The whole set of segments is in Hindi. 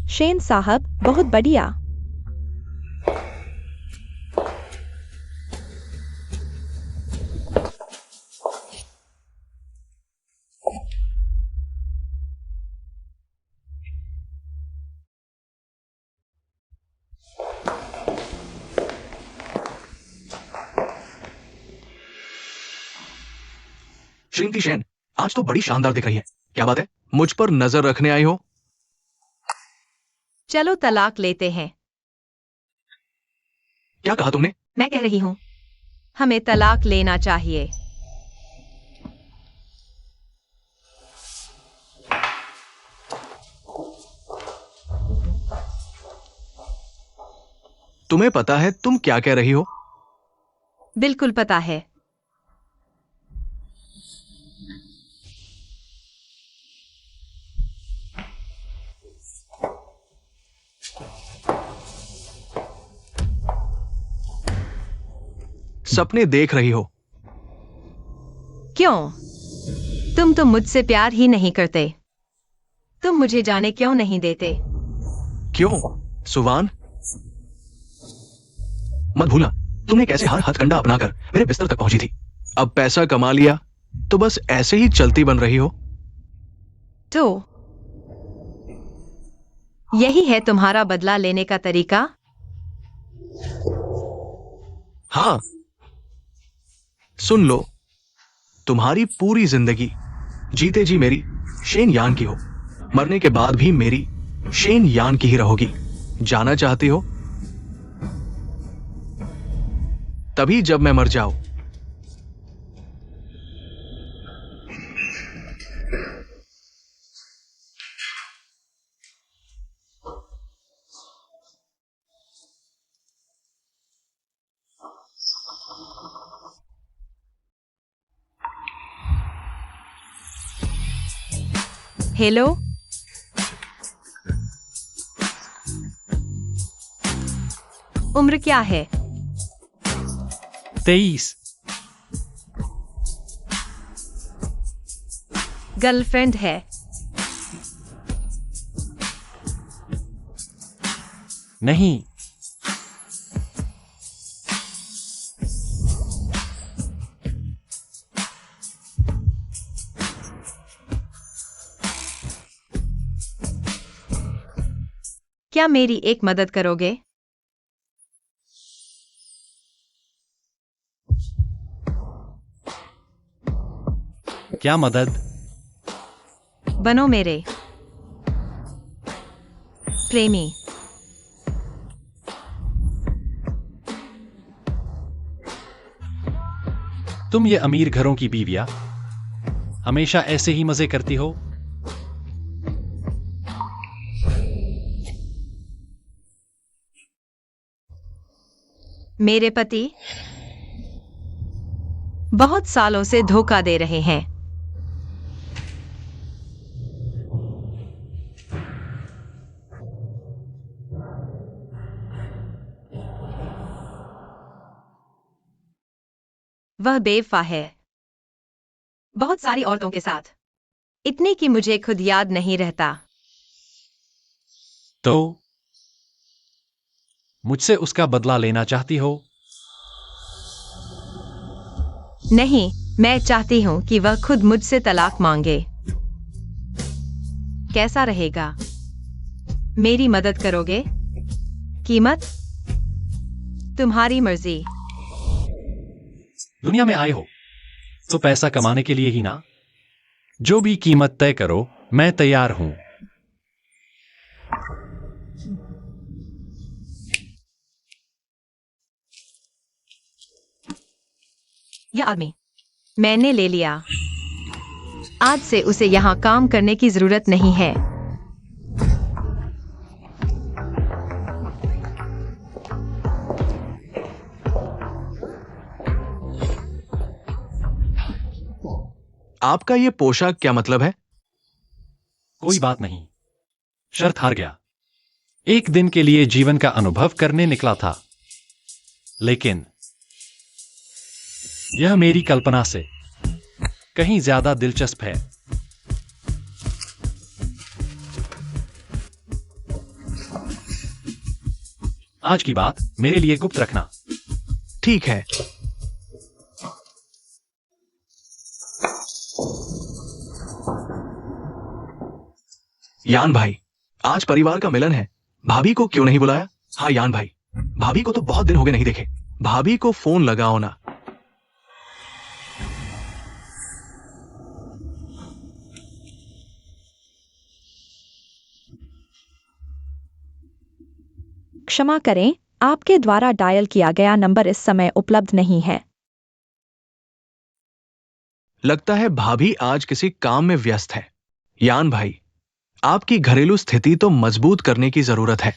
शेन साहब, बहुत बढ़िया। श्रीमती शेन, आज तो बड़ी शानदार दिख रही है। क्या बात है? मुझ पर नजर रखने आई हो? चलो तलाक लेते हैं। क्या कहा तुमने? मैं कह रही हूँ, हमें तलाक लेना चाहिए। तुम्हें पता है तुम क्या कह रही हो? बिल्कुल पता है। सपने देख रही हो? क्यों? तुम तो मुझसे प्यार ही नहीं करते। तुम मुझे जाने क्यों नहीं देते? क्यों सुवान? मत भूलना तुमने कैसे हर हथकंडा अपनाकर मेरे बिस्तर तक पहुंची थी। अब पैसा कमा लिया तो बस ऐसे ही चलती बन रही हो? तो यही है तुम्हारा बदला लेने का तरीका? हाँ, सुन लो, तुम्हारी पूरी जिंदगी जीते जी मेरी शेन यान की हो, मरने के बाद भी मेरी शेन यान की ही रहोगी। जाना चाहती हो? तभी जब मैं मर जाऊं। हेलो, उम्र क्या है? 23। गर्लफ्रेंड है? नहीं। क्या मेरी एक मदद करोगे? क्या मदद? बनो मेरे प्रेमी। तुम ये अमीर घरों की बीवियां हमेशा ऐसे ही मजे करती हो? मेरे पति बहुत सालों से धोखा दे रहे हैं। वह बेवफा है, बहुत सारी औरतों के साथ, इतनी कि मुझे खुद याद नहीं रहता। तो मुझसे उसका बदला लेना चाहती हो? नहीं, मैं चाहती हूं कि वह खुद मुझसे तलाक मांगे। कैसा रहेगा? मेरी मदद करोगे? कीमत तुम्हारी मर्जी। दुनिया में आए हो तो पैसा कमाने के लिए ही ना? जो भी कीमत तय करो, मैं तैयार हूं। यह आदमी मैंने ले लिया। आज से उसे यहां काम करने की जरूरत नहीं है। आपका ये पोशाक क्या मतलब है? कोई बात नहीं, शर्त हार गया। एक दिन के लिए जीवन का अनुभव करने निकला था, लेकिन यह मेरी कल्पना से कहीं ज्यादा दिलचस्प है। आज की बात मेरे लिए गुप्त रखना। ठीक है। यान भाई, आज परिवार का मिलन है, भाभी को क्यों नहीं बुलाया? हाँ यान भाई, भाभी को तो बहुत दिन हो गए नहीं देखे, भाभी को फोन लगाओ ना। क्षमा करें, आपके द्वारा डायल किया गया नंबर इस समय उपलब्ध नहीं है। लगता है भाभी आज किसी काम में व्यस्त है। यान भाई, आपकी घरेलू स्थिति तो मजबूत करने की जरूरत है।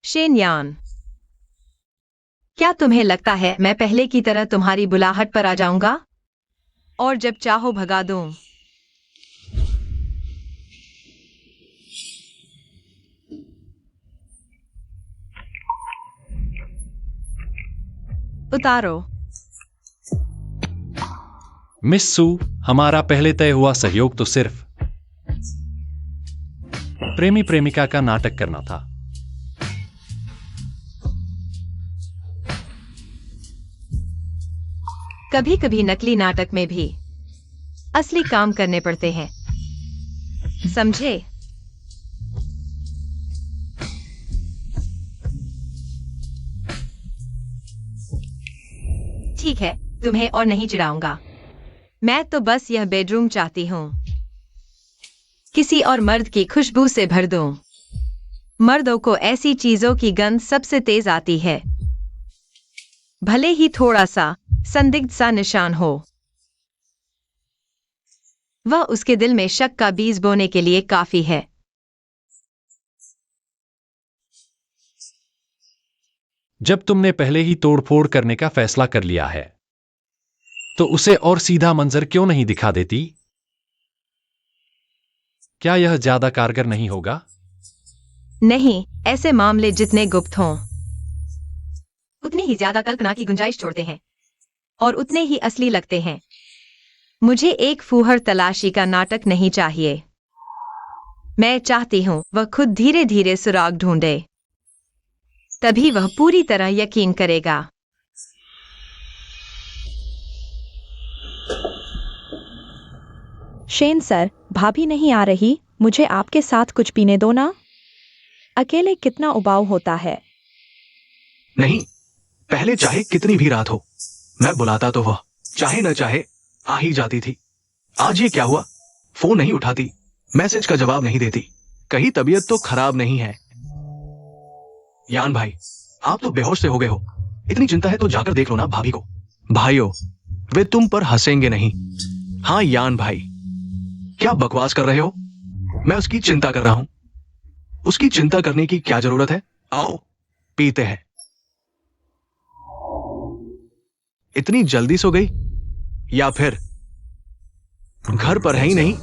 शेनयान, क्या तुम्हें लगता है मैं पहले की तरह तुम्हारी बुलाहट पर आ जाऊंगा और जब चाहो भगा दूं? उतारो। मिस सू, हमारा पहले तय हुआ सहयोग तो सिर्फ प्रेमी प्रेमिका का नाटक करना था। कभी कभी नकली नाटक में भी असली काम करने पड़ते हैं, समझे? ठीक है, तुम्हें और नहीं चिढ़ाऊंगा। मैं तो बस यह बेडरूम चाहती हूँ किसी और मर्द की खुशबू से भर दूं। मर्दों को ऐसी चीजों की गंध सबसे तेज आती है, भले ही थोड़ा सा संदिग्ध सा निशान हो। वह उसके दिल में शक का बीज बोने के लिए काफी है। जब तुमने पहले ही तोड़फोड़ करने का फैसला कर लिया है, तो उसे और सीधा मंजर क्यों नहीं दिखा देती? क्या यह ज्यादा कारगर नहीं होगा? नहीं, ऐसे मामले जितने गुप्त हों उतनी ही ज्यादा कल्पना की गुंजाइश छोड़ते हैं और उतने ही असली लगते हैं। मुझे एक फूहड़ तलाशी का नाटक नहीं चाहिए। मैं चाहती हूं वह खुद धीरे धीरे सुराग ढूंढे, तभी वह पूरी तरह यकीन करेगा। शेन सर, भाभी नहीं आ रही, मुझे आपके साथ कुछ पीने दो ना। अकेले कितना उबाऊ होता है। नहीं, पहले चाहे कितनी भी रात हो, मैं बुलाता तो वह चाहे न चाहे आ ही जाती थी। आज ये क्या हुआ? फोन नहीं उठाती, मैसेज का जवाब नहीं देती, कहीं तबीयत तो खराब नहीं है? यान भाई, आप तो बेहोश से हो गए हो। इतनी चिंता है तो जाकर देख लो ना भाभी को। भाइयों, वे तुम पर हंसेंगे नहीं। हाँ यान भाई, क्या बकवास कर रहे हो? मैं उसकी चिंता कर रहा हूं। उसकी चिंता करने की क्या जरूरत है? आओ पीते हैं। इतनी जल्दी सो गई या फिर घर पर है ही नहीं?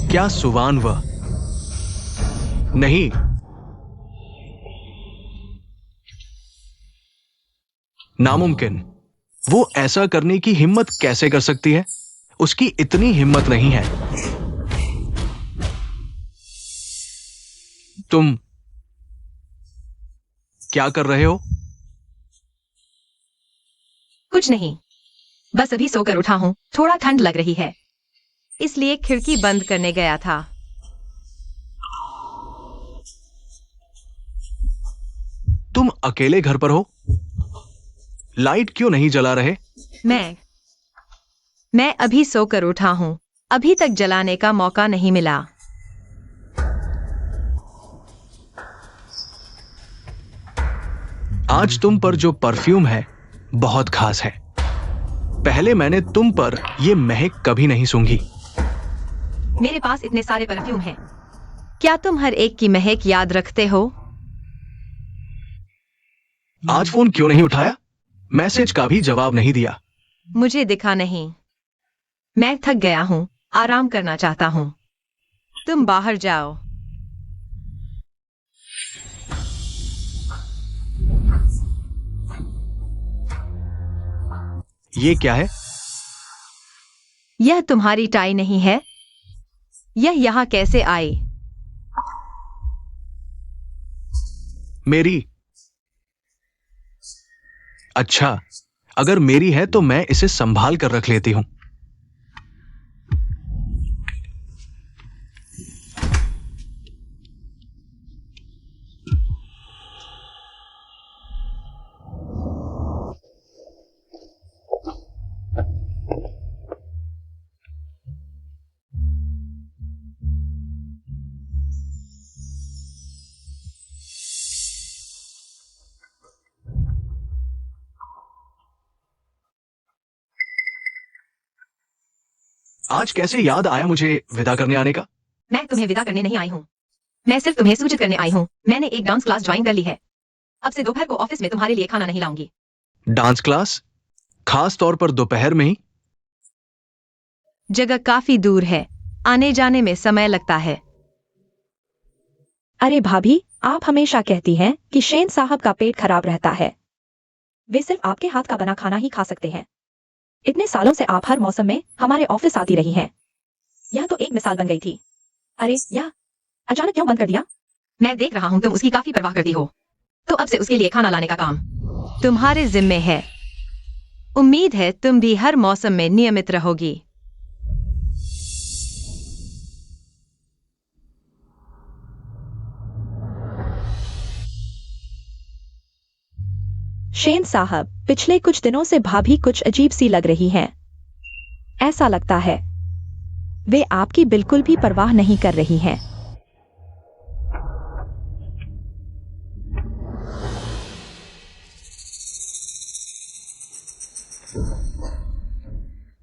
क्या सुवान वह? नहीं, नामुमकिन। वो ऐसा करने की हिम्मत कैसे कर सकती है? उसकी इतनी हिम्मत नहीं है। तुम क्या कर रहे हो? कुछ नहीं, बस अभी सोकर उठा हूं। थोड़ा ठंड लग रही है, इसलिए खिड़की बंद करने गया था। तुम अकेले घर पर हो? लाइट क्यों नहीं जला रहे? मैं अभी सोकर उठा हूं, अभी तक जलाने का मौका नहीं मिला। आज तुम पर जो परफ्यूम है बहुत खास है। पहले मैंने तुम पर यह महक कभी नहीं सूंघी। मेरे पास इतने सारे परफ्यूम हैं, क्या तुम हर एक की महक याद रखते हो? आज फोन क्यों नहीं उठाया? मैसेज का भी जवाब नहीं दिया। मुझे दिखा नहीं, मैं थक गया हूं, आराम करना चाहता हूं। तुम बाहर जाओ। ये क्या है? यह तुम्हारी टाई नहीं है। यह यहाँ कैसे आई? मेरी? अच्छा, अगर मेरी है तो मैं इसे संभाल कर रख लेती हूं। आज कैसे याद आया मुझे विदा करने आने का? मैं तुम्हें विदा करने नहीं आई हूँ। मैं सिर्फ तुम्हें सूचित करने आई हूँ। मैंने एक डांस क्लास ज्वाइन कर ली है। अब से दोपहर को ऑफिस में तुम्हारे लिए खाना नहीं लाऊंगी। Dance class? खास तौर पर दोपहर में ही? जगह काफी दूर है। आने जाने में समय लगता है। अरे भाभी, आप हमेशा कहती हैं कि शेन साहब का पेट खराब रहता है। वे सिर्फ आपके हाथ का बना खाना ही खा सकते हैं। इतने सालों से आप हर मौसम में हमारे ऑफिस आती रही हैं। यह तो एक मिसाल बन गई थी। अरे यह अचानक क्यों बंद कर दिया? मैं देख रहा हूँ तुम उसकी काफी परवाह करती हो, तो अब से उसके लिए खाना लाने का काम तुम्हारे जिम्मे है। उम्मीद है तुम भी हर मौसम में नियमित रहोगी। शेन साहब, पिछले कुछ दिनों से भाभी कुछ अजीब सी लग रही हैं। ऐसा लगता है वे आपकी बिल्कुल भी परवाह नहीं कर रही हैं।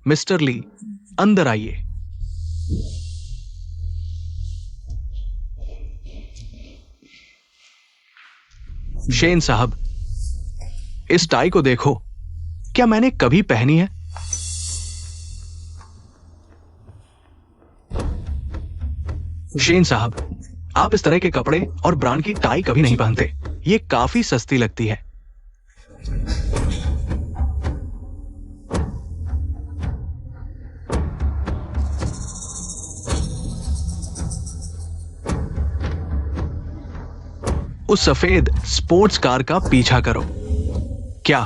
मिस्टर ली, अंदर आइए। शेन साहब, इस टाई को देखो। क्या मैंने कभी पहनी है? शेन साहब, आप इस तरह के कपड़े और ब्रांड की टाई कभी नहीं पहनते। ये काफी सस्ती लगती है। उस सफेद स्पोर्ट्स कार का पीछा करो। क्या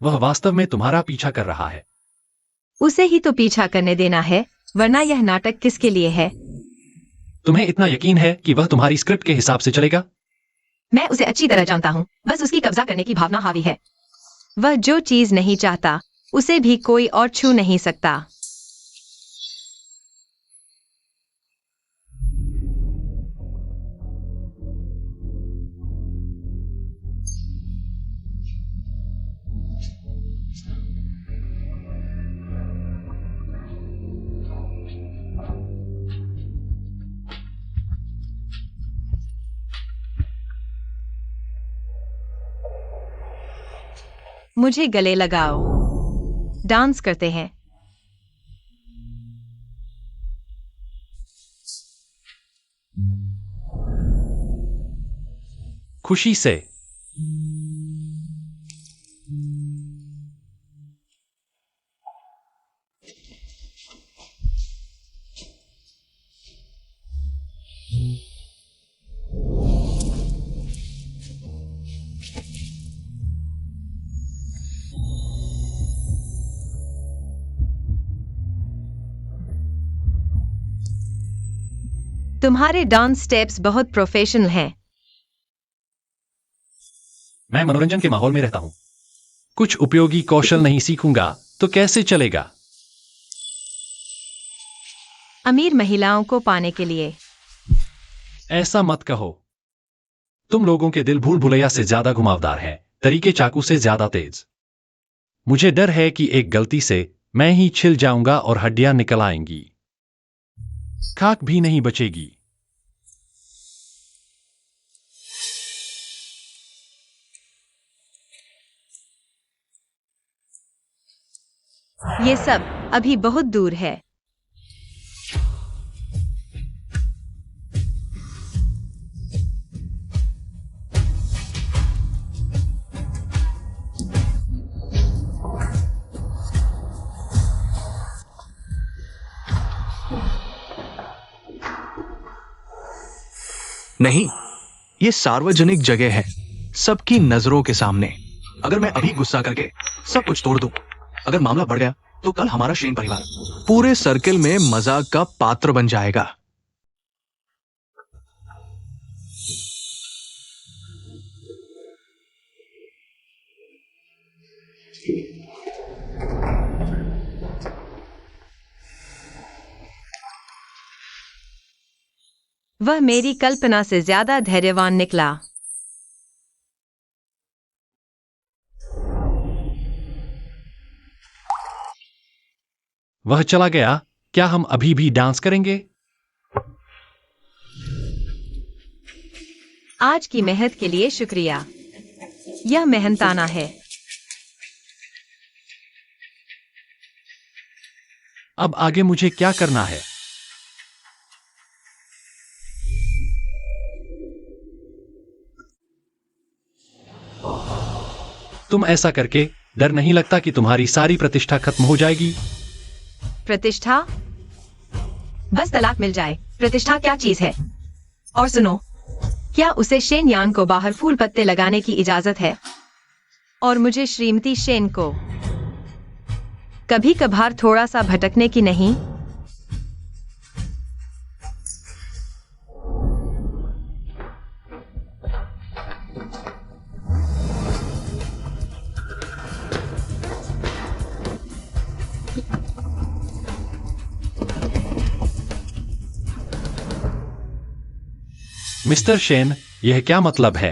वह वास्तव में तुम्हारा पीछा कर रहा है? उसे ही तो पीछा करने देना है, वरना यह नाटक किसके लिए है? तुम्हें इतना यकीन है कि वह तुम्हारी स्क्रिप्ट के हिसाब से चलेगा? मैं उसे अच्छी तरह जानता हूँ। बस उसकी कब्जा करने की भावना हावी है। वह जो चीज नहीं चाहता उसे भी कोई और छू नहीं सकता। मुझे गले लगाओ। डांस करते हैं। खुशी से। तुम्हारे डांस स्टेप्स बहुत प्रोफेशनल हैं। मैं मनोरंजन के माहौल में रहता हूं। कुछ उपयोगी कौशल नहीं सीखूंगा तो कैसे चलेगा? अमीर महिलाओं को पाने के लिए। ऐसा मत कहो। तुम लोगों के दिल भूल भुलैया से ज्यादा घुमावदार हैं, तरीके चाकू से ज्यादा तेज। मुझे डर है कि एक गलती से मैं ही छिल जाऊंगा और हड्डियां निकल आएंगी। खाक भी नहीं बचेगी। ये सब अभी बहुत दूर है। नहीं, ये सार्वजनिक जगह है, सबकी नजरों के सामने। अगर मैं अभी गुस्सा करके सब कुछ तोड़ दूं, अगर मामला बढ़ गया तो कल हमारा शेन परिवार पूरे सर्किल में मजाक का पात्र बन जाएगा। वह मेरी कल्पना से ज्यादा धैर्यवान निकला। वह चला गया। क्या हम अभी भी डांस करेंगे? आज की मेहनत के लिए शुक्रिया। यह मेहनताना है। अब आगे मुझे क्या करना है? तुम ऐसा करके डर नहीं लगता कि तुम्हारी सारी प्रतिष्ठा खत्म हो जाएगी? प्रतिष्ठा? बस तलाक मिल जाए, प्रतिष्ठा क्या चीज है? और सुनो, क्या उसे शेन यान को बाहर फूल पत्ते लगाने की इजाजत है? और मुझे श्रीमती शेन को कभी कभार थोड़ा सा भटकने की नहीं? मिस्टर शेन, यह क्या मतलब है?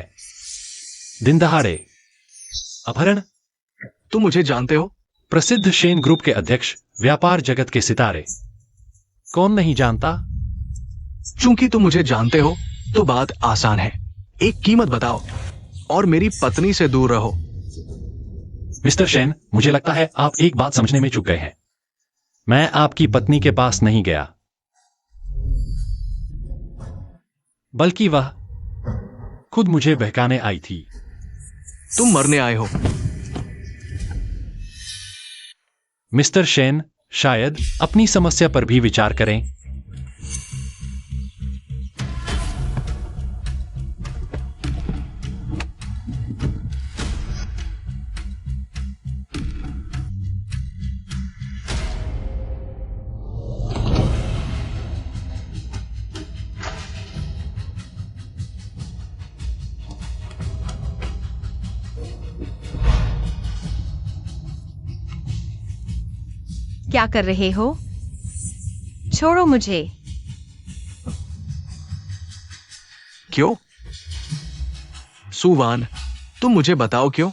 दिन दहाड़े अपहरण? तुम मुझे जानते हो? प्रसिद्ध शेन ग्रुप के अध्यक्ष, व्यापार जगत के सितारे। कौन नहीं जानता? चूंकि तुम मुझे जानते हो तो बात आसान है। एक कीमत बताओ और मेरी पत्नी से दूर रहो। मिस्टर शेन, मुझे लगता है आप एक बात समझने में चूक गए हैं। मैं आपकी पत्नी के पास नहीं गया, बल्कि वह खुद मुझे बहकाने आई थी। तुम मरने आए हो। मिस्टर शेन, शायद अपनी समस्या पर भी विचार करें। क्या कर रहे हो? छोड़ो मुझे। क्यों? सुवान, तुम मुझे बताओ क्यों?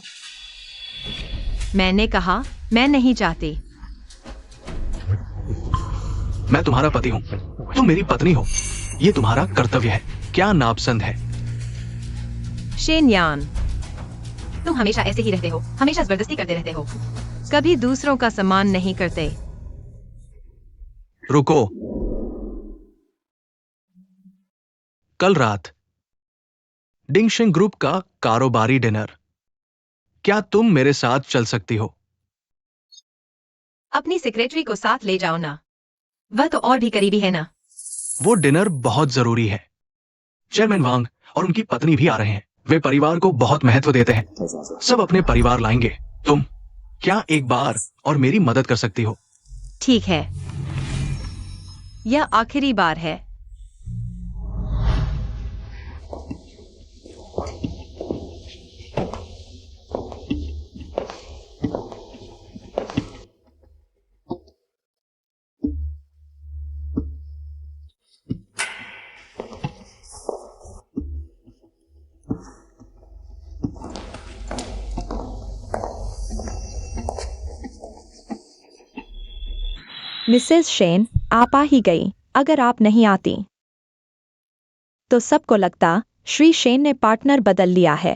मैंने कहा, मैं नहीं चाहती। मैं तुम्हारा पति हूं, तुम मेरी पत्नी हो। ये तुम्हारा कर्तव्य है। क्या नापसंद है? शेन यान, तुम हमेशा ऐसे ही रहते हो, हमेशा जबरदस्ती करते रहते हो। कभी दूसरों का सम्मान नहीं करते। रुको। कल रात डिंगशिंग ग्रुप का कारोबारी डिनर, क्या तुम मेरे साथ चल सकती हो? अपनी सेक्रेटरी को साथ ले जाओ ना, वह तो और भी करीबी है ना। वो डिनर बहुत जरूरी है। चेयरमैन वांग और उनकी पत्नी भी आ रहे हैं। वे परिवार को बहुत महत्व देते हैं। सब अपने परिवार लाएंगे। तुम क्या एक बार और मेरी मदद कर सकती हो? ठीक है, यह आखिरी बार है। मिसेस शेन आप आ ही गई। अगर आप नहीं आती तो सबको लगता श्री शेन ने पार्टनर बदल लिया है।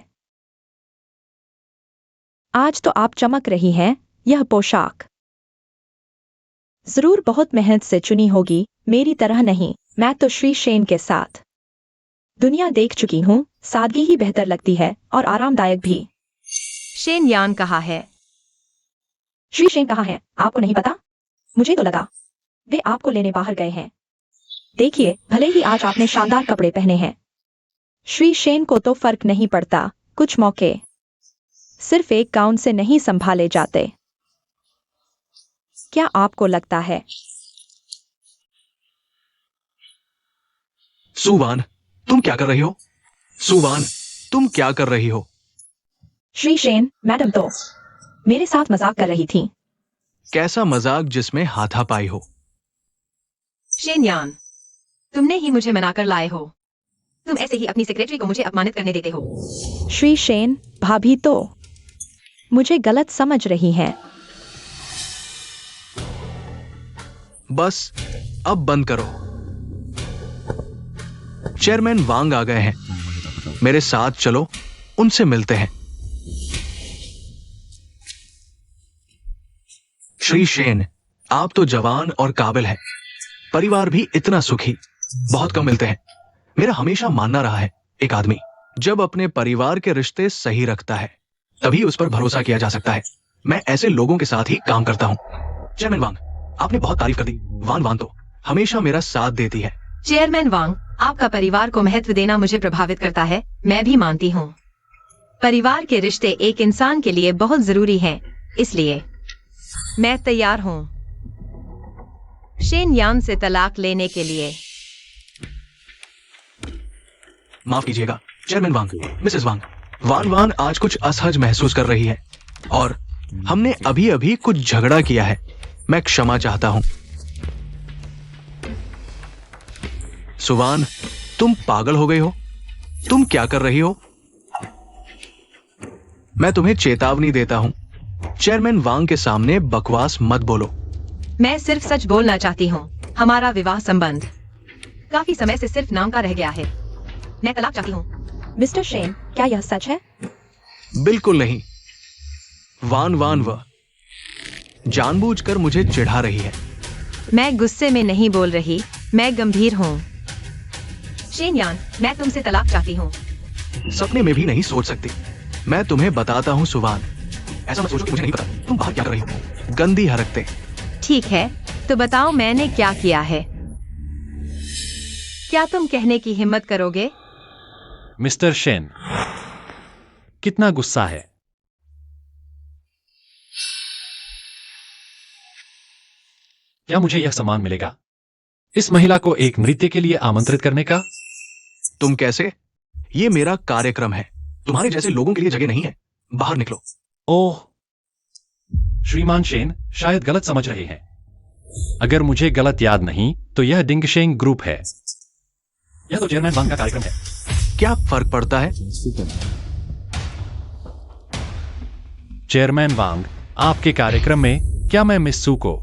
आज तो आप चमक रही हैं। यह पोशाक जरूर बहुत मेहनत से चुनी होगी, मेरी तरह नहीं। मैं तो श्री शेन के साथ दुनिया देख चुकी हूँ। सादगी ही बेहतर लगती है और आरामदायक भी। शेन यान कहाँ है? श्री शेन कहाँ है? आपको नहीं पता? मुझे तो लगा वे आपको लेने बाहर गए हैं। देखिए, भले ही आज आपने शानदार कपड़े पहने हैं, श्री शेन को तो फर्क नहीं पड़ता, कुछ मौके सिर्फ एक गाउन से नहीं संभाले जाते। क्या आपको लगता है? सुवान, तुम क्या कर रही हो? सुवान, तुम क्या कर रही हो? श्री शेन, मैडम तो मेरे साथ मजाक कर रही थी। कैसा मजाक जिसमें हाथापाई हो? शेन यान, तुमने ही मुझे मनाकर लाए हो। तुम ऐसे ही अपनी सेक्रेटरी को मुझे अपमानित करने देते हो। श्री शेन, भाभी तो मुझे गलत समझ रही हैं। बस अब बंद करो। चेयरमैन वांग आ गए हैं, मेरे साथ चलो, उनसे मिलते हैं। श्री शेन, आप तो जवान और काबिल हैं, परिवार भी इतना सुखी बहुत कम मिलते हैं। मेरा हमेशा मानना रहा है, एक आदमी जब अपने परिवार के रिश्ते सही रखता है तभी उस पर भरोसा किया जा सकता है। मैं ऐसे लोगों के साथ ही काम करता हूं। चेयरमैन वांग, आपने बहुत तारीफ कर दी। वान वान तो हमेशा मेरा साथ देती है। चेयरमैन वांग, आपका परिवार को महत्व देना मुझे प्रभावित करता है, मैं भी मानती हूँ। परिवार के रिश्ते एक इंसान के लिए बहुत जरूरी हैं, इसलिए मैं तैयार हूँ शेन यान से तलाक लेने के लिए। माफ कीजिएगा चेयरमैन वांग, मिसेस वांग, वान वान आज कुछ असहज महसूस कर रही है और हमने अभी अभी कुछ झगड़ा किया है। मैं क्षमा चाहता हूं। सुवान, तुम पागल हो गई हो? तुम क्या कर रही हो? मैं तुम्हें चेतावनी देता हूं, चेयरमैन वांग के सामने बकवास मत बोलो। मैं सिर्फ सच बोलना चाहती हूँ। हमारा विवाह संबंध काफी समय से सिर्फ नाम का रह गया है। मैं तलाक चाहती हूँ। मिस्टर शेन, क्या यह सच है? बिल्कुल नहीं। वान वान वह जानबूझकर मुझे चिढ़ा रही है। मैं गुस्से में नहीं बोल रही, मैं गंभीर हूँ। शेन यान, मैं तुमसे तलाक चाहती हूँ। सपने में भी नहीं सोच सकती। मैं तुम्हें बताता हूं सुवान, ऐसा मत सोचो कि मुझे नहीं पता तुम बाहर क्या कर रही हो। गंदी हरकतें। ठीक है, तो बताओ मैंने क्या किया है? क्या तुम कहने की हिम्मत करोगे? मिस्टर शेन, कितना गुस्सा है। क्या मुझे यह सम्मान मिलेगा इस महिला को एक नृत्य के लिए आमंत्रित करने का? तुम कैसे? ये मेरा कार्यक्रम है, तुम्हारे जैसे लोगों के लिए जगह नहीं है। बाहर निकलो। ओह, श्रीमान शेन शायद गलत समझ रहे हैं। अगर मुझे गलत याद नहीं तो यह डिंगशेंग ग्रुप है। यह तो चेयरमैन वांग का कार्यक्रम है। क्या फर्क पड़ता है? चेयरमैन वांग, आपके कार्यक्रम में क्या मैं मिस सू को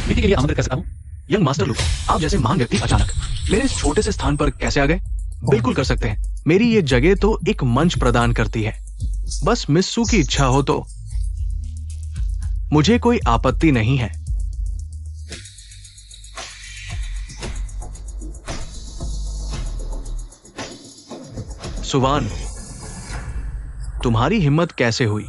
मीटिंग के लिए आमंत्रित कर सकता हूं? यंग मास्टर लुक, आप जैसे महान व्यक्ति अचानक मेरे इस छोटे से स्थान पर कैसे आ गए? बिल्कुल कर सकते हैं। मेरी ये जगह तो एक मंच प्रदान करती है। बस मिस सू की इच्छा हो तो मुझे कोई आपत्ति नहीं है। सुवान, तुम्हारी हिम्मत कैसे हुई?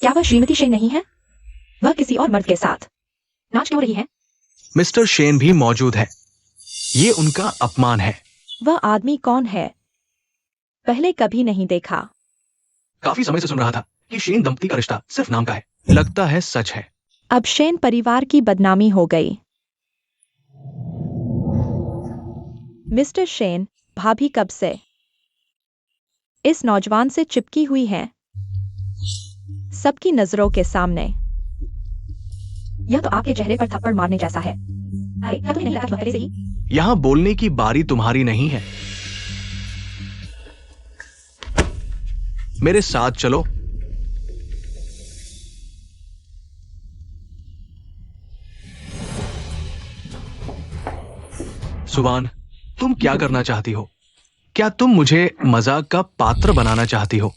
क्या वह श्रीमती शेन नहीं है? वह किसी और मर्द के साथ नाच क्यों रही है? मिस्टर शेन भी मौजूद है। ये उनका अपमान है। वह आदमी कौन है? पहले कभी नहीं देखा। काफी समय से सुन रहा था कि शेन दंपति का रिश्ता सिर्फ नाम का है। लगता है सच है। अब शेन परिवार की बदनामी हो गई। मिस्टर शेन, भाभी कब से इस नौजवान से चिपकी हुई है, सबकी नजरों के सामने। यह तो आपके चेहरे पर थप्पड़ मारने जैसा है। अरे, क्या तुम्हें नहीं लगा कि पहले से ही? यहां बोलने की बारी तुम्हारी नहीं है। मेरे साथ चलो। सुबान, तुम क्या करना चाहती हो? क्या तुम मुझे मजाक का पात्र बनाना चाहती हो?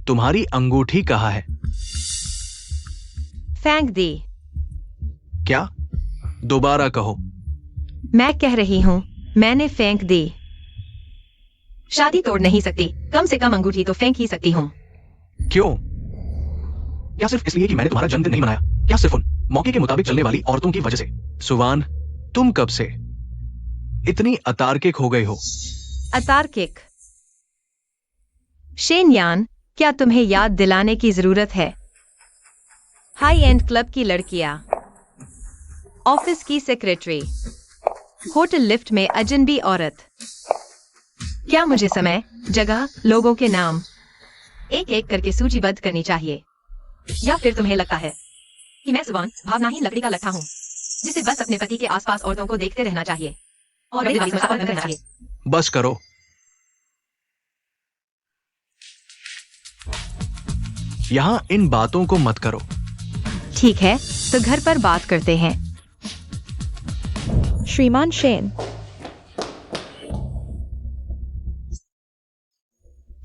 तुम्हारी अंगूठी कहाँ है? फेंक दी। क्या? दोबारा कहो। मैं कह रही हूँ, मैंने फेंक दी। शादी तोड़ नहीं सकती, कम से कम अंगूठी तो फेंक ही सकती हूँ। क्यों? क्या सिर्फ इसलिए कि मैंने तुम्हारा जन्मदिन नहीं मनाया? क्या सिर्फ उन मौके के मुताबिक चलने वाली औरतों की वजह से? सुवान, तुम कब से इतनी अतार्किक हो गई हो? अतार्किक? शेन यान, क्या तुम्हें याद दिलाने की जरूरत है? हाई एंड क्लब की लड़कियां, ऑफिस की सेक्रेटरी, होटल लिफ्ट में अजनबी औरत। क्या मुझे समय, जगह, लोगों के नाम एक एक करके सूचीबद्ध करनी चाहिए? या फिर तुम्हें लगता है कि मैं सुबान भावनाहीन लकड़ी का लट्ठा हूँ, जिसे बस अपने पति के आसपास औरतों को देखते रहना चाहिए और बड़ी समस्या हल करना चाहिए? बस करो। यहां इन बातों को मत करो। ठीक है, तो घर पर बात करते हैं। श्रीमान शेन,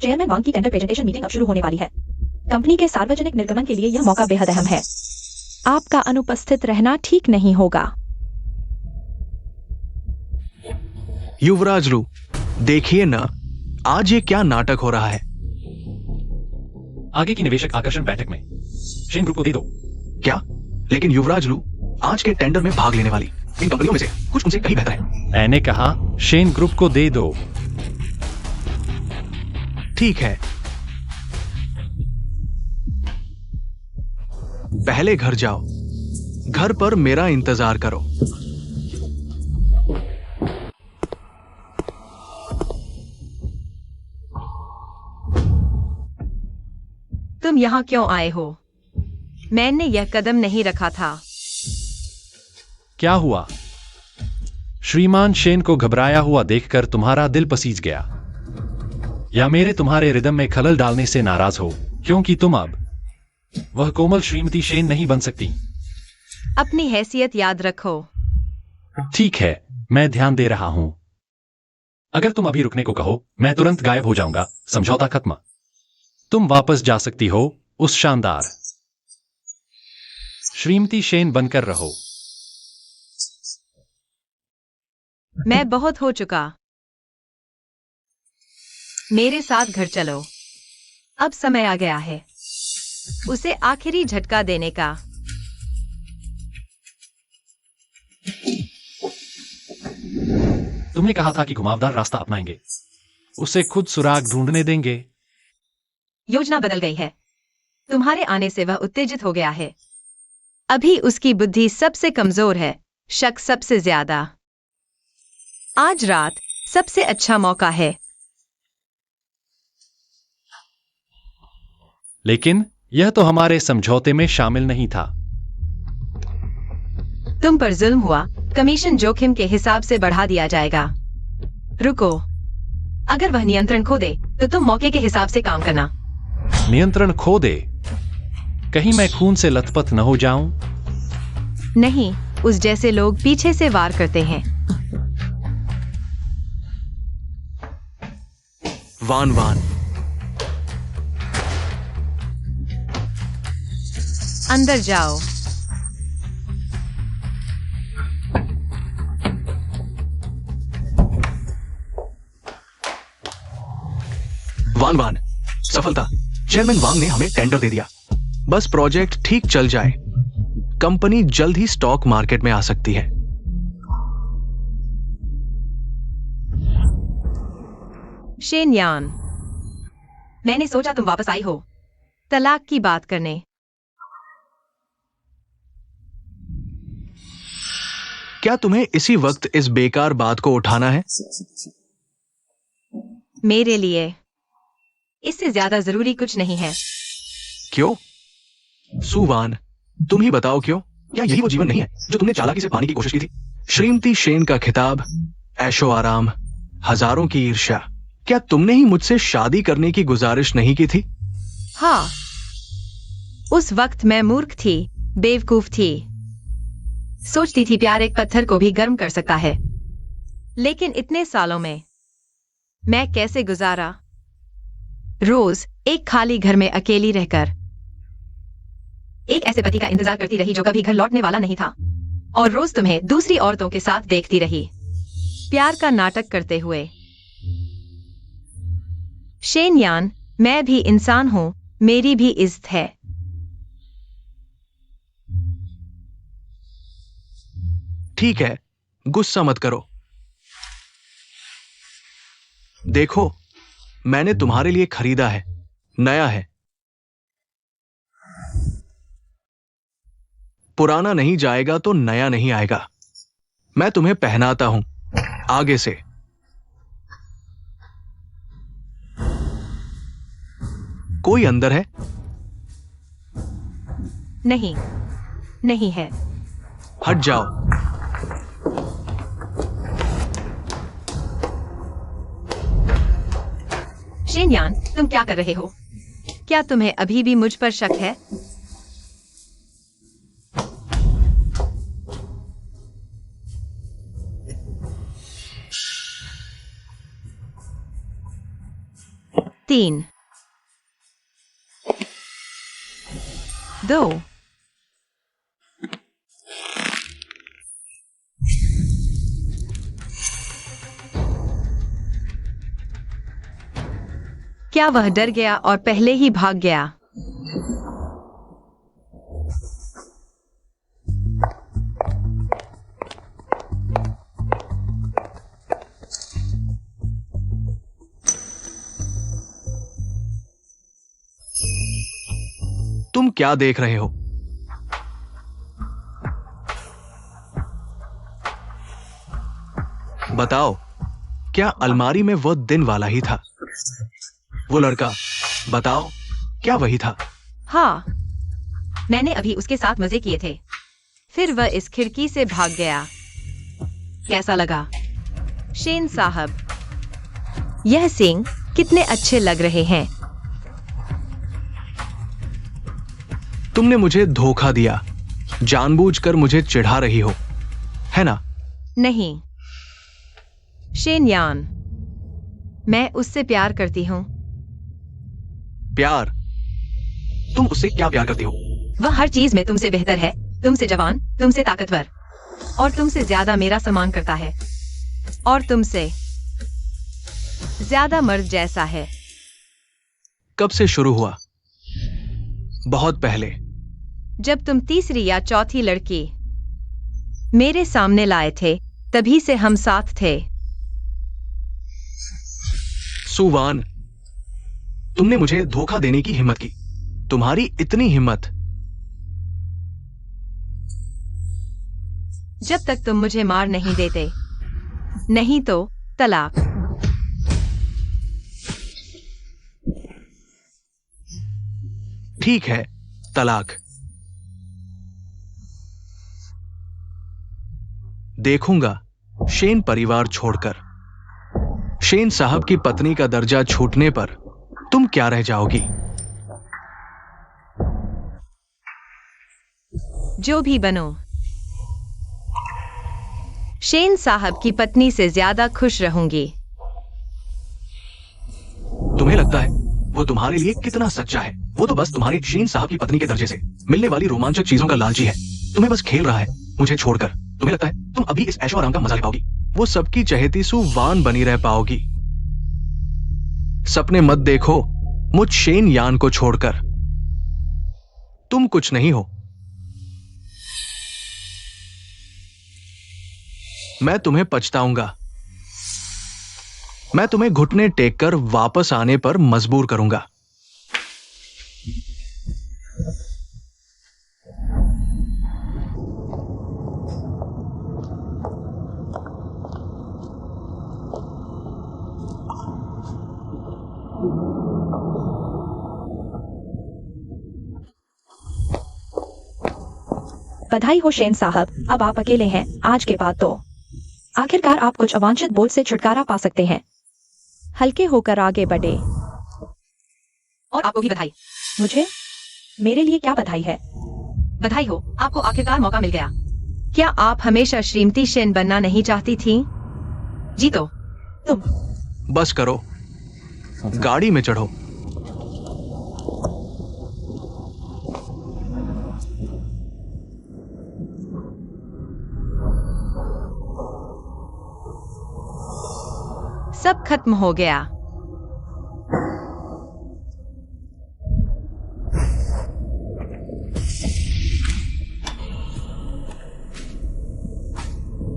चेयरमैन वांग की टेंडर प्रेजेंटेशन मीटिंग अब शुरू होने वाली है। कंपनी के सार्वजनिक निर्गमन के लिए यह मौका बेहद अहम है। आपका अनुपस्थित रहना ठीक नहीं होगा। युवराज लू, देखिए ना, आज ये क्या नाटक हो रहा है? आगे की निवेशक आकर्षण बैठक में शेन ग्रुप को दे दो। क्या? लेकिन युवराज लू आज के टेंडर में भाग लेने वाली इन कंपनियों में से कुछ उनसे कहीं बेहतर है। मैंने कहा शेन ग्रुप को दे दो। ठीक है, पहले घर जाओ। घर पर मेरा इंतजार करो। तुम यहाँ क्यों आए हो? मैंने यह कदम नहीं रखा था। क्या हुआ? श्रीमान शेन को घबराया हुआ देखकर तुम्हारा दिल पसीज गया, या मेरे तुम्हारे रिदम में खलल डालने से नाराज हो क्योंकि तुम अब वह कोमल श्रीमती शेन नहीं बन सकती? अपनी हैसियत याद रखो। ठीक है, मैं ध्यान दे रहा हूं। अगर तुम अभी रुकने को कहो, मैं तुरंत गायब हो जाऊंगा। समझौता खत्म। तुम वापस जा सकती हो। उस शानदार श्रीमती शेन बनकर रहो। मैं बहुत हो चुका। मेरे साथ घर चलो। अब समय आ गया है उसे आखिरी झटका देने का। तुमने कहा था कि घुमावदार रास्ता अपनाएंगे, उसे खुद सुराग ढूंढने देंगे। योजना बदल गई है। तुम्हारे आने से वह उत्तेजित हो गया है। अभी उसकी बुद्धि सबसे कमजोर है, शक सबसे ज्यादा। आज रात सबसे अच्छा मौका है। लेकिन यह तो हमारे समझौते में शामिल नहीं था। तुम पर जुल्म हुआ, कमीशन जोखिम के हिसाब से बढ़ा दिया जाएगा। रुको, अगर वह नियंत्रण खो दे तो तुम मौके के हिसाब से काम करना। नियंत्रण खो दे? कहीं मैं खून से लथपथ न हो जाऊं? नहीं, उस जैसे लोग पीछे से वार करते हैं। वान वान, अंदर जाओ। वान वान, सफलता। चेयरमैन वांग ने हमें टेंडर दे दिया। बस प्रोजेक्ट ठीक चल जाए, कंपनी जल्द ही स्टॉक मार्केट में आ सकती है। शेन यान, मैंने सोचा तुम वापस आई हो तलाक की बात करने। क्या तुम्हें इसी वक्त इस बेकार बात को उठाना है? मेरे लिए इससे ज्यादा जरूरी कुछ नहीं है। क्यों? सुवान, तुम ही बताओ क्यों? क्या यही वो जीवन नहीं है जो तुमने चालाकी से पाने की कोशिश की थी? श्रीमती शेन का खिताब, ऐशो आराम, हजारों की ईर्ष्या। क्या तुमने ही मुझसे शादी करने की गुजारिश नहीं की थी? हाँ, उस वक्त मैं मूर्ख थी, बेवकूफ थी। सोचती थी प्यार एक पत्थर को भी गर्म कर सकता है। लेकिन इतने सालों में मैं कैसे गुजारा? रोज एक खाली घर में अकेली रहकर, एक ऐसे पति का इंतजार करती रही जो कभी घर लौटने वाला नहीं था, और रोज तुम्हें दूसरी औरतों के साथ देखती रही, प्यार का नाटक करते हुए। शेन यान, मैं भी इंसान हूं, मेरी भी इज्जत है। ठीक है, गुस्सा मत करो। देखो, मैंने तुम्हारे लिए खरीदा है, नया है। पुराना नहीं जाएगा तो नया नहीं आएगा। मैं तुम्हें पहनाता हूं आगे से। कोई अंदर है? नहीं, नहीं है। हट जाओ। शेन यान, तुम क्या कर रहे हो? क्या तुम्हें अभी भी मुझ पर शक है? तीन, दो, क्या वह डर गया और पहले ही भाग गया? तुम क्या देख रहे हो? बताओ, क्या अलमारी में वो दिन वाला ही था? वो लड़का, बताओ, क्या वही था? हाँ, मैंने अभी उसके साथ मजे किए थे। फिर वह इस खिड़की से भाग गया। कैसा लगा? शेन साहब, यह सींग कितने अच्छे लग रहे हैं। तुमने मुझे धोखा दिया, जानबूझकर मुझे चिढ़ा रही हो, है ना? नहीं शेन यान, मैं उससे प्यार करती हूँ। प्यार? तुम उससे क्या प्यार करती हो? वह हर चीज में तुमसे बेहतर है, तुमसे जवान, तुमसे ताकतवर, और तुमसे ज्यादा मेरा सम्मान करता है, और तुमसे ज्यादा मर्द जैसा है। कब से शुरू हुआ? बहुत पहले। जब तुम तीसरी या चौथी लड़की मेरे सामने लाए थे, तभी से हम साथ थे। सुवान, तुमने मुझे धोखा देने की हिम्मत की। तुम्हारी इतनी हिम्मत। जब तक तुम मुझे मार नहीं देते, नहीं तो तलाक। ठीक है, तलाक। देखूंगा शेन परिवार छोड़कर। शेन साहब की पत्नी का दर्जा छूटने पर तुम क्या रह जाओगी? जो भी बनो, शेन साहब की पत्नी से ज्यादा खुश रहूंगी। तुम्हें लगता है वो तुम्हारे लिए कितना सच्चा है? वो तो बस तुम्हारी शेन साहब की पत्नी के दर्जे से मिलने वाली रोमांचक चीजों का लालची है। तुम्हें बस खेल रहा है मुझे छोड़कर। तुम्हें लगता है तुम अभी इस ऐशो आराम का मजा ले पाओगी? वो सबकी चहेती सुवान बनी रह पाओगी। सपने मत देखो मुझ शेन यान को छोड़कर। तुम कुछ नहीं हो। मैं तुम्हें पछताऊंगा। मैं तुम्हें घुटने टेककर वापस आने पर मजबूर करूंगा। बधाई हो शेन साहब, अब आप अकेले हैं आज के बाद तो। आखिरकार आप कुछ अवांछित बोझ से छुटकारा पा सकते हैं। हल्के होकर आगे बढ़े। और आपको भी बधाई। मुझे? मेरे लिए क्या बधाई है? बधाई हो, आपको आखिरकार मौका मिल गया। क्या आप हमेशा श्रीमती शेन बनना नहीं चाहती थी? जी तो। तुम। बस करो, गाड़ी में चढ़ो। सब खत्म हो गया।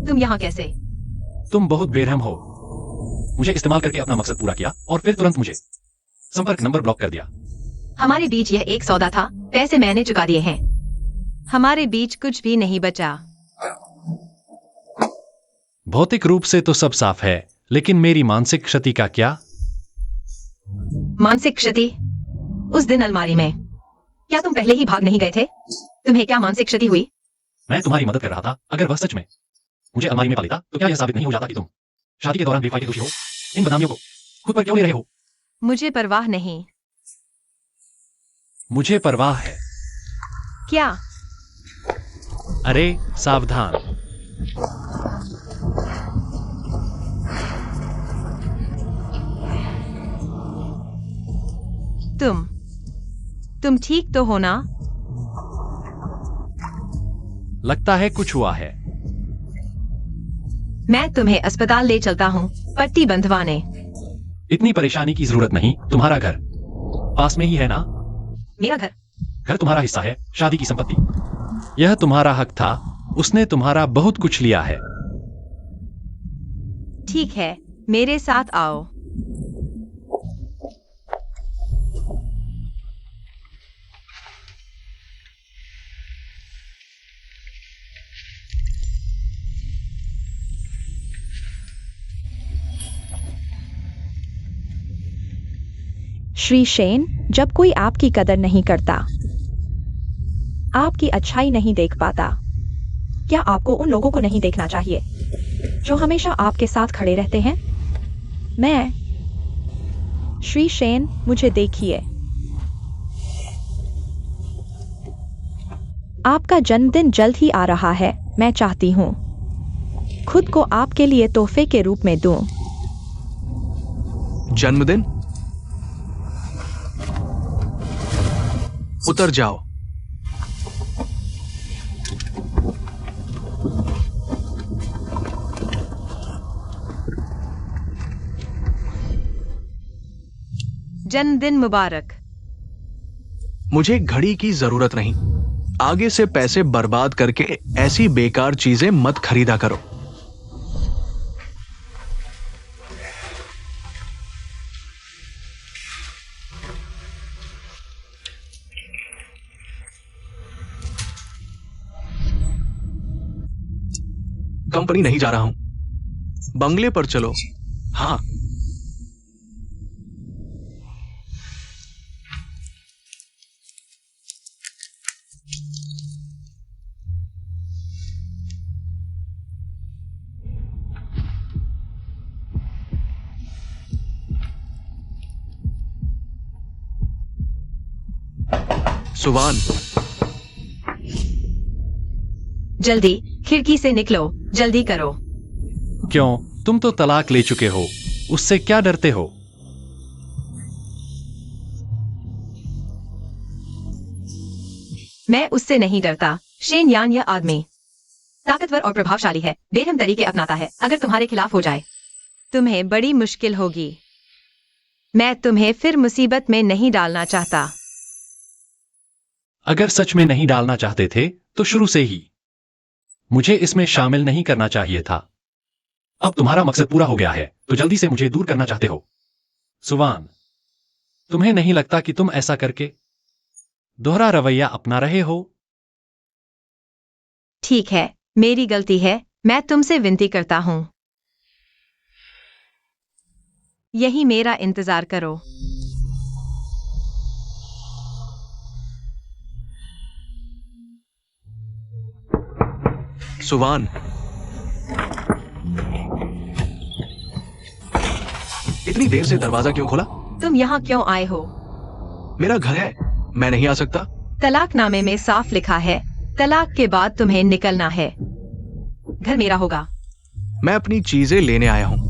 तुम यहाँ कैसे? तुम बहुत बेरहम हो। मुझे इस्तेमाल करके अपना मकसद पूरा किया और फिर तुरंत मुझे संपर्क नंबर ब्लॉक कर दिया। हमारे बीच यह एक सौदा था, पैसे मैंने चुका दिए हैं। हमारे बीच कुछ भी नहीं बचा। भौतिक रूप से तो सब साफ है, लेकिन मेरी मानसिक क्षति का क्या? मानसिक क्षति? उस दिन अलमारी में क्या तुम पहले ही भाग नहीं गए थे? तुम्हें क्या मानसिक क्षति हुई? मैं तुम्हारी मदद कर रहा था। अगर वह सच में मुझे अलमारी में पा लेता तो क्या यह साबित नहीं हो जाता कि तुम शादी के दौरान बेफायदे दोषी हो? इन बदनामियों को खुद पर क्यों ले रहे हो? मुझे परवाह नहीं। मुझे परवाह है। क्या? अरे सावधान। तुम ठीक तो हो ना? लगता है कुछ हुआ है। मैं तुम्हें अस्पताल ले चलता हूँ, पट्टी बंधवाने। इतनी परेशानी की जरूरत नहीं। तुम्हारा घर पास में ही है ना? मेरा घर? घर तुम्हारा हिस्सा है, शादी की संपत्ति। यह तुम्हारा हक था। उसने तुम्हारा बहुत कुछ लिया है। ठीक है, मेरे साथ आओ। श्री शेन, जब कोई आपकी कदर नहीं करता, आपकी अच्छाई नहीं देख पाता, क्या आपको उन लोगों को नहीं देखना चाहिए जो हमेशा आपके साथ खड़े रहते हैं? श्री शेन, मुझे देखिए। आपका जन्मदिन जल्द ही आ रहा है। मैं चाहती हूँ खुद को आपके लिए तोहफे के रूप में दूं। जन्मदिन? उतर जाओ। जन्मदिन मुबारक। मुझे घड़ी की जरूरत नहीं। आगे से पैसे बर्बाद करके ऐसी बेकार चीजें मत खरीदा करो। कंपनी नहीं जा रहा हूं। बंगले पर चलो। हाँ। सुवान, जल्दी खिड़की से निकलो, जल्दी करो। क्यों? तुम तो तलाक ले चुके हो, उससे क्या डरते हो? मैं उससे नहीं डरता। शेन यान यह आदमी ताकतवर और प्रभावशाली है, बेरहम तरीके अपनाता है। अगर तुम्हारे खिलाफ हो जाए, तुम्हें बड़ी मुश्किल होगी। मैं तुम्हें फिर मुसीबत में नहीं डालना चाहता। अगर सच में नहीं डालना चाहते थे तो शुरू से ही मुझे इसमें शामिल नहीं करना चाहिए था। अब तुम्हारा मकसद पूरा हो गया है तो जल्दी से मुझे दूर करना चाहते हो। सुवान, तुम्हें नहीं लगता कि तुम ऐसा करके दोहरा रवैया अपना रहे हो? ठीक है, मेरी गलती है। मैं तुमसे विनती करता हूं, यही मेरा इंतजार करो। सुवान, इतनी देर से दरवाजा क्यों खोला? तुम यहाँ क्यों आए हो? मेरा घर है, मैं नहीं आ सकता। तलाकनामे में साफ लिखा है, तलाक के बाद तुम्हें निकलना है। घर मेरा होगा। मैं अपनी चीजें लेने आया हूं।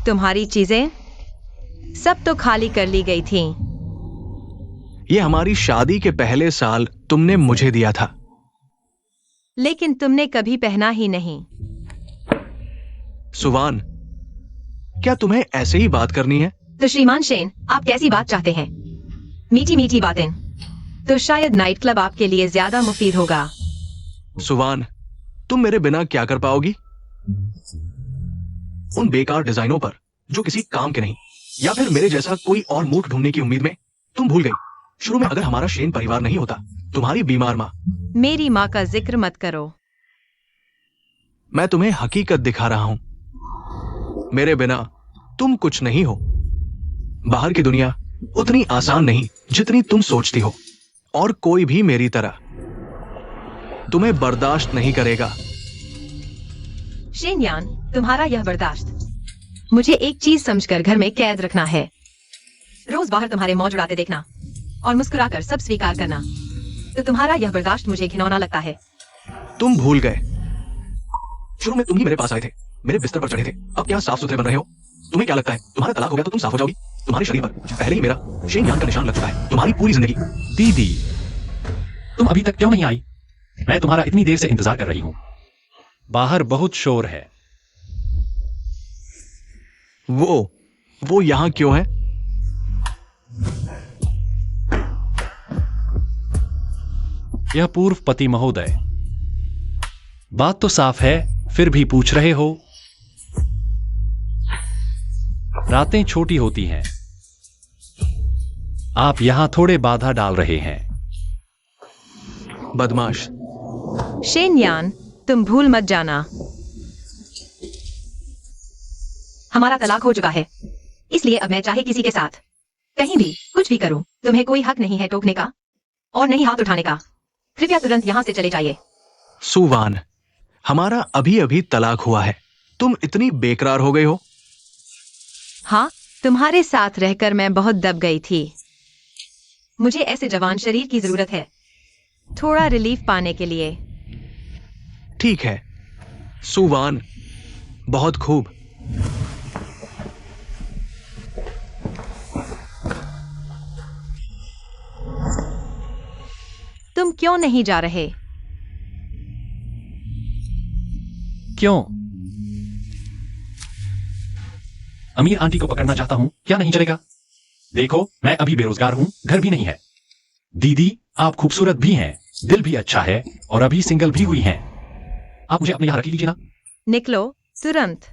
तुम्हारी चीजें सब तो खाली कर ली गई थीं। ये हमारी शादी के पहले साल तुमने मुझे दिया था। लेकिन तुमने कभी पहना ही नहीं। सुवान, क्या तुम्हें ऐसे ही बात करनी है? तो श्रीमान शेन, आप कैसी बात चाहते हैं? मीठी मीठी बातें। तो शायद नाइट क्लब आपके लिए ज्यादा मुफीद होगा। सुवान, तुम मेरे बिना क्या कर पाओगी? उन बेकार डिजाइनों पर जो किसी काम के नहीं, या फिर मेरे जैसा कोई और मूर्ख ढूंढने की उम्मीद में तुम भूल गई शुरू में अगर हमारा शेन परिवार नहीं होता, तुम्हारी बीमार माँ। मेरी माँ का जिक्र मत करो। मैं तुम्हें हकीकत दिखा रहा हूं। मेरे बिना तुम कुछ नहीं हो। बाहर की दुनिया उतनी आसान नहीं जितनी तुम सोचती हो, और कोई भी मेरी तरह तुम्हें बर्दाश्त नहीं करेगा। शेनयान, तुम्हारा यह बर्दाश्त मुझे एक चीज समझकर घर में कैद रखना है। रोज बाहर तुम्हारे मौज उड़ाते देखना और मुस्कुराकर सब स्वीकार करना। तो तुम्हारा यह बर्दाश्त मुझे घिनौना लगता है। तुम भूल गए, शुरू में तुम ही मेरे पास आए थे, मेरे बिस्तर पर चढ़े थे। अब क्या साफ सुथरे बन रहे हो? तुम्हें क्या लगता है तुम्हारा तलाक हो गया तो तुम साफ हो जाओगी? तुम्हारे शरीर पर पहले ही मेरा शेन यान का निशान लग चुका है तुम्हारी पूरी जिंदगी। दीदी, तुम अभी तक क्यों नहीं आई? मैं तुम्हारा इतनी देर से इंतजार कर रही हूं। बाहर बहुत शोर है। वो यहां क्यों है? यह पूर्व पति महोदय। बात तो साफ है, फिर भी पूछ रहे हो। रातें छोटी होती हैं। आप यहां थोड़े बाधा डाल रहे हैं। बदमाश। शेनयान, तुम भूल मत जाना, हमारा तलाक हो चुका है। इसलिए अब मैं चाहे किसी के साथ कहीं भी कुछ भी करूं, तुम्हें कोई हक नहीं है टोकने का और नहीं हाथ उठाने का। कृपया तुरंत यहां से चले जाइए। सुवान, हमारा अभी अभी तलाक हुआ है, तुम इतनी बेकरार हो गई हो। हाँ, तुम्हारे साथ रहकर मैं बहुत दब गई थी। मुझे ऐसे जवान शरीर की जरूरत है, थोड़ा रिलीफ पाने के लिए। ठीक है सुवान, बहुत खूब। तुम क्यों नहीं जा रहे? क्यों? अमीर आंटी को पकड़ना चाहता हूं, क्या नहीं चलेगा? देखो, मैं अभी बेरोजगार हूं, घर भी नहीं है। दीदी, आप खूबसूरत भी हैं, दिल भी अच्छा है और अभी सिंगल भी हुई हैं। आप मुझे अपने यहां रख लीजिए ना। निकलो तुरंत।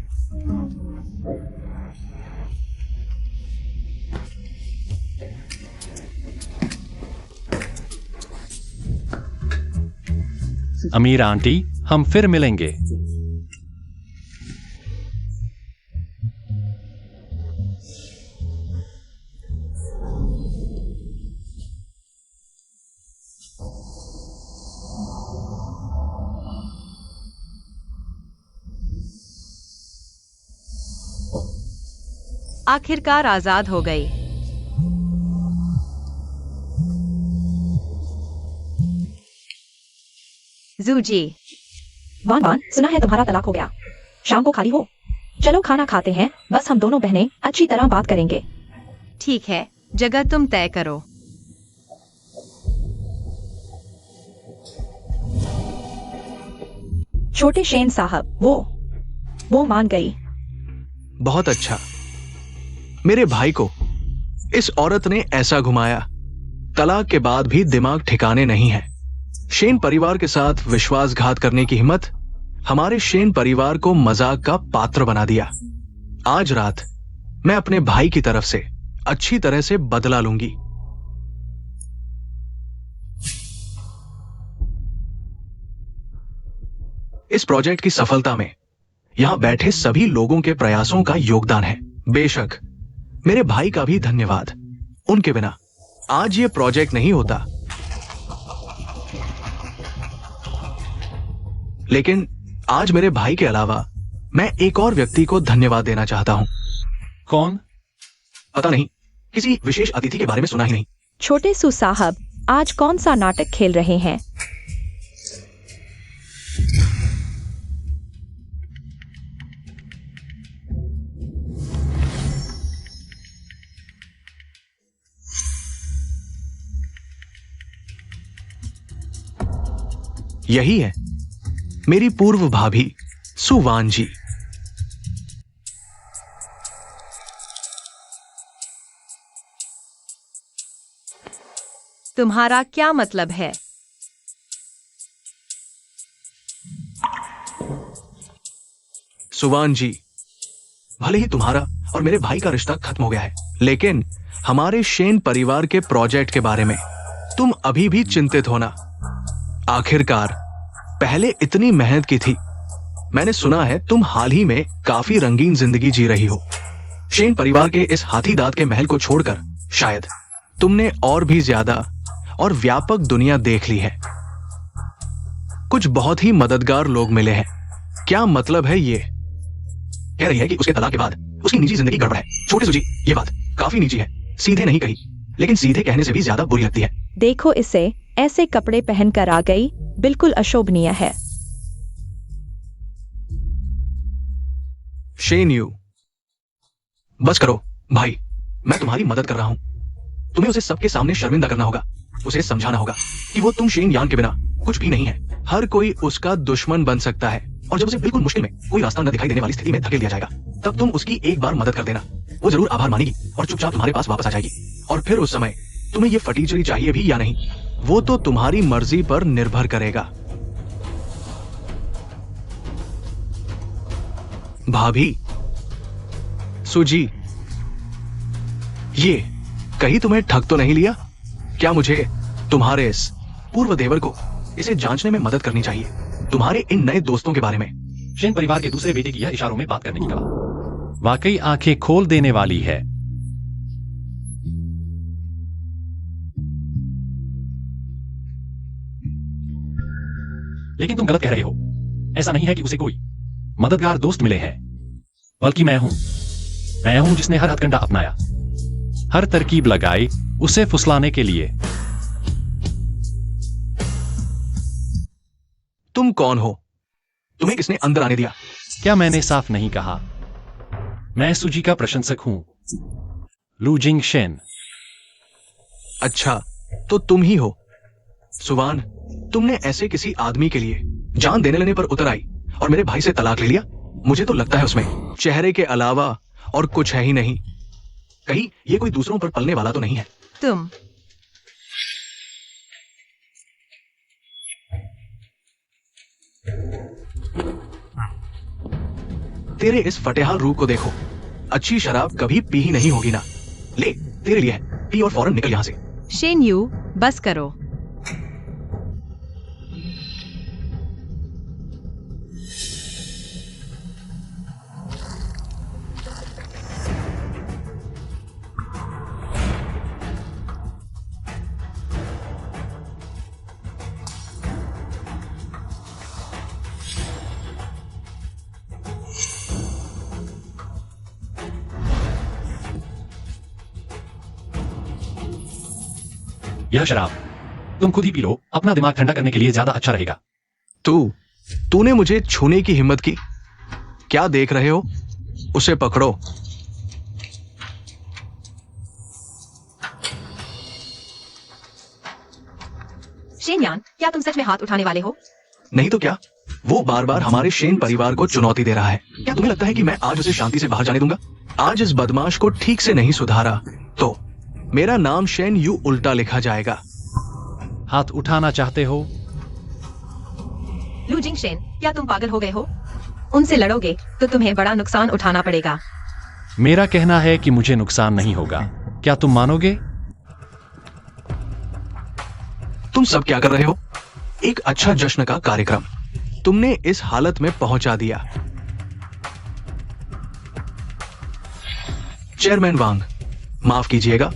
अमीर आंटी, हम फिर मिलेंगे। आखिरकार आजाद हो गई। जूजी, वान वान, सुना है तुम्हारा तलाक हो गया। शाम को खाली हो? चलो खाना खाते हैं, बस हम दोनों बहनें अच्छी तरह बात करेंगे। ठीक है, जगह तुम तय करो। छोटे शेन साहब, वो मान गई। बहुत अच्छा। मेरे भाई को इस औरत ने ऐसा घुमाया, तलाक के बाद भी दिमाग ठिकाने नहीं है। शेन परिवार के साथ विश्वासघात करने की हिम्मत हमारे शेन परिवार को मजाक का पात्र बना दिया। आज रात मैं अपने भाई की तरफ से अच्छी तरह से बदला लूंगी। इस प्रोजेक्ट की सफलता में यहां बैठे सभी लोगों के प्रयासों का योगदान है। बेशक मेरे भाई का भी धन्यवाद। उनके बिना आज ये प्रोजेक्ट नहीं होता। लेकिन आज मेरे भाई के अलावा मैं एक और व्यक्ति को धन्यवाद देना चाहता हूं। कौन? पता नहीं, किसी विशेष अतिथि के बारे में सुना ही नहीं। छोटे सू साहब आज कौन सा नाटक खेल रहे हैं? यही है मेरी पूर्व भाभी सुवान जी। तुम्हारा क्या मतलब है? सुवान जी, भले ही तुम्हारा और मेरे भाई का रिश्ता खत्म हो गया है, लेकिन हमारे शेन परिवार के प्रोजेक्ट के बारे में तुम अभी भी चिंतित हो ना। आखिरकार पहले इतनी मेहनत की थी। मैंने सुना है तुम हाल ही में काफी रंगीन जिंदगी जी रही हो। शेन परिवार के इस हाथी दांत के महल को छोड़कर शायद तुमने और भी ज्यादा और व्यापक दुनिया देख ली है। कुछ बहुत ही मददगार लोग मिले हैं। क्या मतलब है ये? कह रही है कि उसके तलाक के बाद उसकी निजी जिंदगी गड़बड़ है। छोटे सुजी, ये बात काफी निजी है, सीधे नहीं कही, लेकिन सीधे कहने से भी ज्यादा बुरी लगती है। देखो इसे, ऐसे कपड़े पहनकर आ गई, बिल्कुल अशोभनीय है। शेन यू, बस करो भाई, मैं तुम्हारी मदद कर रहा हूं। तुम्हें उसे सबके सामने शर्मिंदा करना होगा। उसे समझाना होगा कि वो तुम शेन यान के बिना कुछ भी नहीं है। हर कोई उसका दुश्मन बन सकता है, और जब उसे बिल्कुल मुश्किल में कोई रास्ता न दिखाई देने वाली स्थिति में धकेल दिया जाएगा, तब तुम उसकी एक बार मदद कर देना। वो जरूर आभार मानेगी और चुपचाप तुम्हारे पास वापस आ जाएगी। और फिर उस समय तुम्हें ये फटीचरी चाहिए भी या नहीं, वो तो तुम्हारी मर्जी पर निर्भर करेगा। भाभी सुजी, ये कहीं तुम्हें ठग तो नहीं लिया? क्या मुझे तुम्हारे इस पूर्व देवर को इसे जांचने में मदद करनी चाहिए, तुम्हारे इन नए दोस्तों के बारे में? शेन परिवार के दूसरे बेटे की यह इशारों में बात करने की कला वाकई आंखें खोल देने वाली है। लेकिन तुम गलत कह रहे हो। ऐसा नहीं है कि उसे कोई मददगार दोस्त मिले हैं, बल्कि मैं हूं जिसने हर हथकंडा अपनाया, हर तरकीब लगाई उसे फुसलाने के लिए। तुम कौन हो? तुम्हें किसने अंदर आने दिया? क्या मैंने साफ नहीं कहा? मैं सुजी का प्रशंसक हूं, लू जिंग शेन। अच्छा, तो तुम ही हो। सुवान, तुमने ऐसे किसी आदमी के लिए जान देने लेने पर उतर आई और मेरे भाई से तलाक ले लिया? मुझे तो लगता है उसमें चेहरे के अलावा और कुछ है ही नहीं। कहीं ये कोई दूसरों पर पलने वाला तो नहीं है? तुम तेरे इस फटेहाल रूप को देखो। अच्छी शराब कभी पी ही नहीं होगी ना। ले, तेरे लिए है, पी और फौरन निकल यहां से। शेन यू, बस करो। यह शराब तुम खुद ही पी लो, अपना दिमाग ठंडा करने के लिए ज्यादा अच्छा रहेगा। तूने मुझे छूने की हिम्मत की? क्या देख रहे हो? उसे पकड़ो। शेन यान, क्या तुम सच में हाथ उठाने वाले हो? नहीं तो क्या, वो बार बार हमारे शेन परिवार को चुनौती दे रहा है। क्या तुम्हें लगता है कि मैं आज उसे शांति से बाहर जाने दूंगा? आज इस बदमाश को ठीक से नहीं सुधारा तो मेरा नाम शेन यू उल्टा लिखा जाएगा। हाथ उठाना चाहते हो? लू जिंग शेन, क्या तुम पागल हो गए हो? उनसे लड़ोगे तो तुम्हें बड़ा नुकसान उठाना पड़ेगा। मेरा कहना है कि मुझे नुकसान नहीं होगा। क्या तुम मानोगे? तुम सब क्या कर रहे हो? एक अच्छा जश्न का कार्यक्रम तुमने इस हालत में पहुंचा दिया। चेयरमैन वांग, माफ कीजिएगा,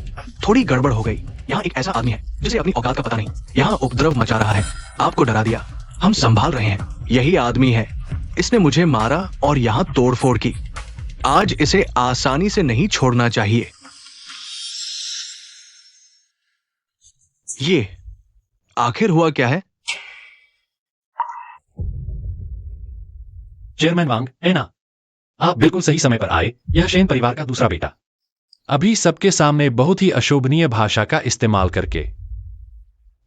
थोड़ी गड़बड़ हो गई। यहाँ एक ऐसा आदमी है जिसे अपनी औकात का पता नहीं, यहाँ उपद्रव मचा रहा है, आपको डरा दिया, हम संभाल रहे हैं। यही आदमी है, इसने मुझे मारा और यहाँ तोड़फोड़ की। आज इसे आसानी से नहीं छोड़ना चाहिए। ये आखिर हुआ क्या है? चेयरमैन वांग, है ना? आप बिल्कुल सही समय पर आए। यह शेन परिवार का दूसरा बेटा अभी सबके सामने बहुत ही अशोभनीय भाषा का इस्तेमाल करके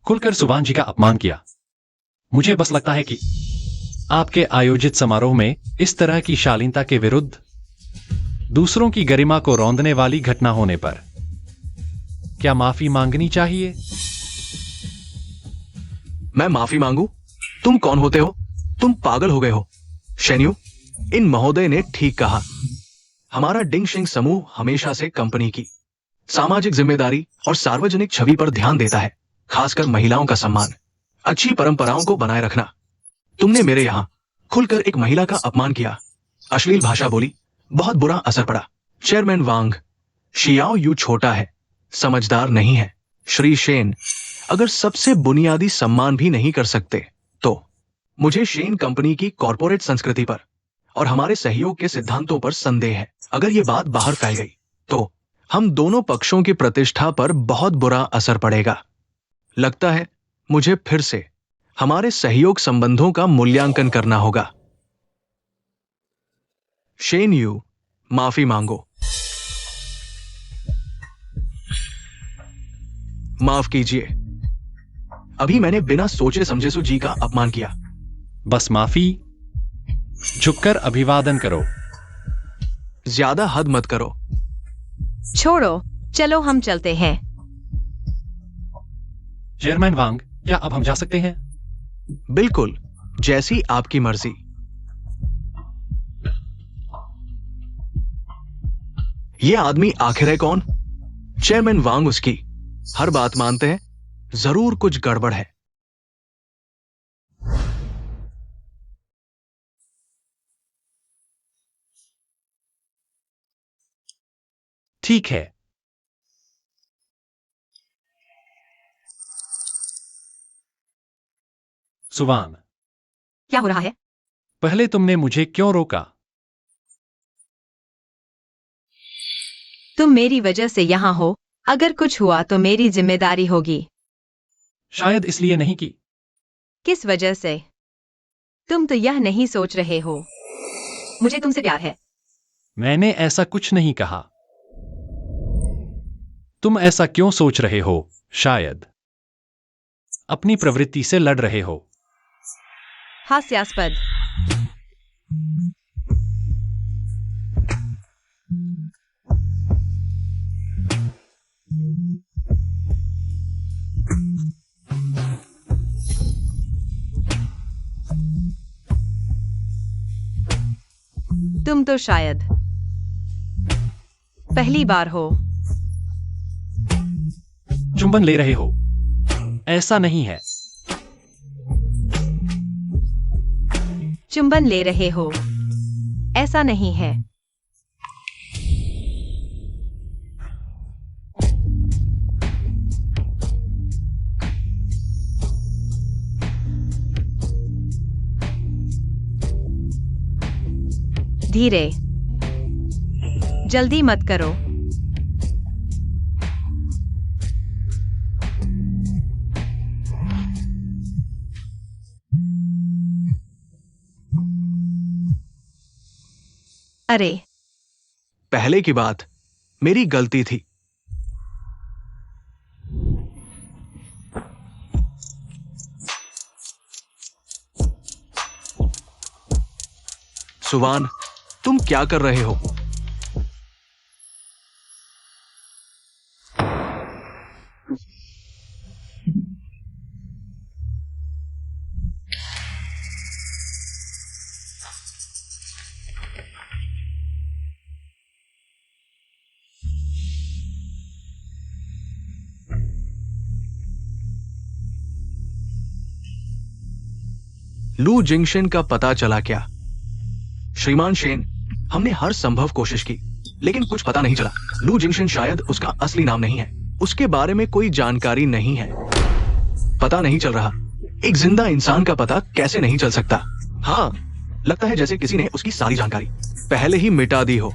खुलकर सुवान जी का अपमान किया। मुझे बस लगता है कि आपके आयोजित समारोह में इस तरह की शालीनता के विरुद्ध दूसरों की गरिमा को रौंदने वाली घटना होने पर क्या माफी मांगनी चाहिए? मैं माफी मांगू? तुम कौन होते हो? तुम पागल हो गए हो। शेन्यू, इन महोदय ने ठीक कहा। हमारा डिंग शिंग समूह हमेशा से कंपनी की सामाजिक जिम्मेदारी और सार्वजनिक छवि पर ध्यान देता है, खासकर महिलाओं का सम्मान, अच्छी परंपराओं को बनाए रखना। तुमने मेरे यहां खुलकर एक महिला का अपमान किया, अश्लील भाषा बोली, बहुत बुरा असर पड़ा। चेयरमैन वांग, शियाओ यू छोटा है, समझदार नहीं है। श्री शेन अगर सबसे बुनियादी सम्मान भी नहीं कर सकते तो मुझे शेन कंपनी की कॉरपोरेट संस्कृति पर और हमारे सहयोग के सिद्धांतों पर संदेह है। अगर ये बात बाहर फैल गई तो हम दोनों पक्षों की प्रतिष्ठा पर बहुत बुरा असर पड़ेगा। लगता है मुझे फिर से हमारे सहयोग संबंधों का मूल्यांकन करना होगा। शेन यू, माफी मांगो। माफ कीजिए, अभी मैंने बिना सोचे समझे सु जी का अपमान किया। बस माफी, झुककर अभिवादन करो। ज्यादा हद मत करो। छोड़ो, चलो हम चलते हैं। चेयरमैन वांग, क्या अब हम जा सकते हैं? बिल्कुल, जैसी आपकी मर्जी। ये आदमी आखिर है कौन? चेयरमैन वांग उसकी हर बात मानते हैं, जरूर कुछ गड़बड़ है। ठीक है। सुवान, क्या हो रहा है? पहले तुमने मुझे क्यों रोका? तुम मेरी वजह से यहाँ हो, अगर कुछ हुआ तो मेरी जिम्मेदारी होगी। शायद इसलिए नहीं कि किस वजह से? तुम तो यह नहीं सोच रहे हो। मुझे तुमसे प्यार है। मैंने ऐसा कुछ नहीं कहा। तुम ऐसा क्यों सोच रहे हो? शायद अपनी प्रवृत्ति से लड़ रहे हो। हास्यास्पद। तुम तो शायद पहली बार हो। चुंबन ले रहे हो। ऐसा नहीं है। चुंबन ले रहे हो। ऐसा नहीं है। धीरे, जल्दी मत करो। अरे, पहले की बात मेरी गलती थी। सुवान, तुम क्या कर रहे हो? लू जिंगशन का पता चला क्या? श्रीमान शेन, हमने हर संभव कोशिश की, लेकिन कुछ पता नहीं चला। लू जिंगशन शायद उसका असली नाम नहीं है। उसके बारे में कोई जानकारी नहीं है। पता नहीं चल रहा। एक जिंदा इंसान का पता कैसे नहीं चल सकता? हाँ, लगता है जैसे किसी ने उसकी सारी जानकारी पहले ही मिटा दी हो।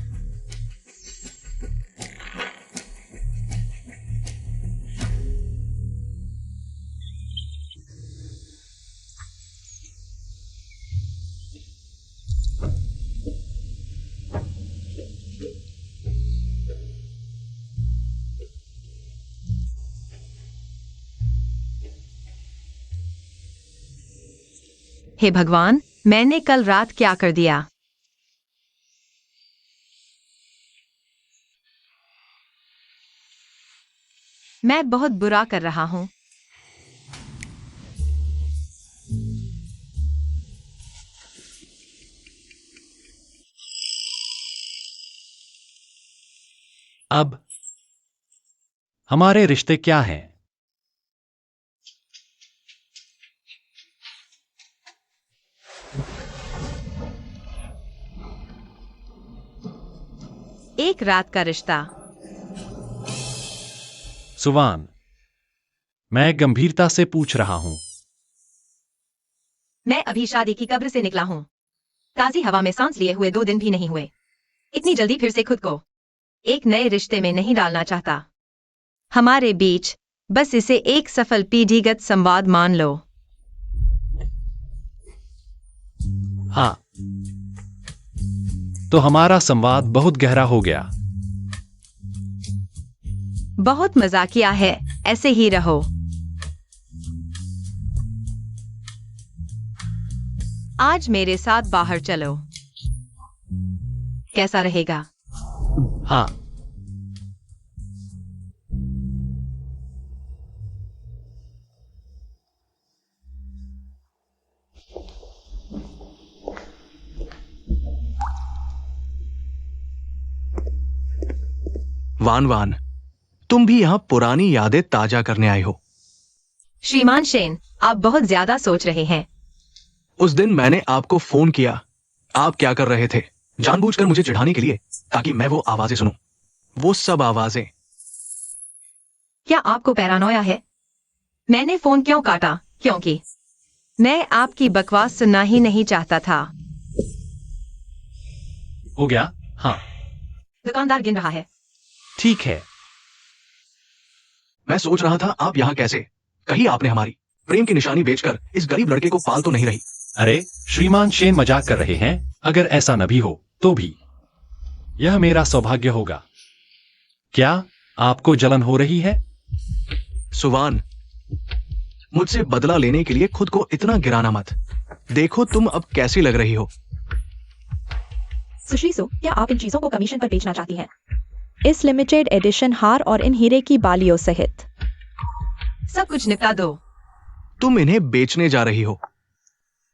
हे भगवान, मैंने कल रात क्या कर दिया? मैं बहुत बुरा कर रहा हूं। अब हमारे रिश्ते क्या हैं? एक रात का रिश्ता। सुवान, मैं गंभीरता से पूछ रहा हूं। मैं अभी शादी की कब्र से निकला हूँ। ताजी हवा में सांस लिए हुए 2 दिन भी नहीं हुए। इतनी जल्दी फिर से खुद को एक नए रिश्ते में नहीं डालना चाहता। हमारे बीच बस इसे एक सफल पीढ़ीगत संवाद मान लो। हाँ, तो हमारा संवाद बहुत गहरा हो गया। बहुत मजाकिया है, ऐसे ही रहो। आज मेरे साथ बाहर चलो। कैसा रहेगा? हाँ, वान वान, तुम भी यहाँ पुरानी यादें ताजा करने आए हो। श्रीमान शेन, आप बहुत ज्यादा सोच रहे हैं। उस दिन मैंने आपको फोन किया। आप क्या कर रहे थे? जानबूझकर मुझे चिढ़ाने के लिए, ताकि मैं वो आवाजें सुनूं। वो सब आवाजें। क्या आपको पैरानोया है? मैंने फोन क्यों काटा? क्योंकि मैं आपकी बकवास सुनना ही नहीं चाहता था। हो गया। हाँ, दुकानदार गिन रहा है। ठीक है। मैं सोच रहा था आप यहाँ कैसे? कहीं आपने हमारी प्रेम की निशानी बेचकर इस गरीब लड़के को पाल तो नहीं रही? अरे श्रीमान शेन, मजाक कर रहे हैं। अगर ऐसा न भी हो तो भी यह मेरा सौभाग्य होगा। क्या आपको जलन हो रही है? सुवान, मुझसे बदला लेने के लिए खुद को इतना गिराना मत। देखो तुम अब कैसी लग रही हो। सुश्री सु, क्या आप इन चीजों को कमीशन पर बेचना चाहती हैं? इस लिमिटेड एडिशन हार और इन हीरे की बालियों सहित सब कुछ निपटा दो। तुम इन्हें बेचने जा रही हो।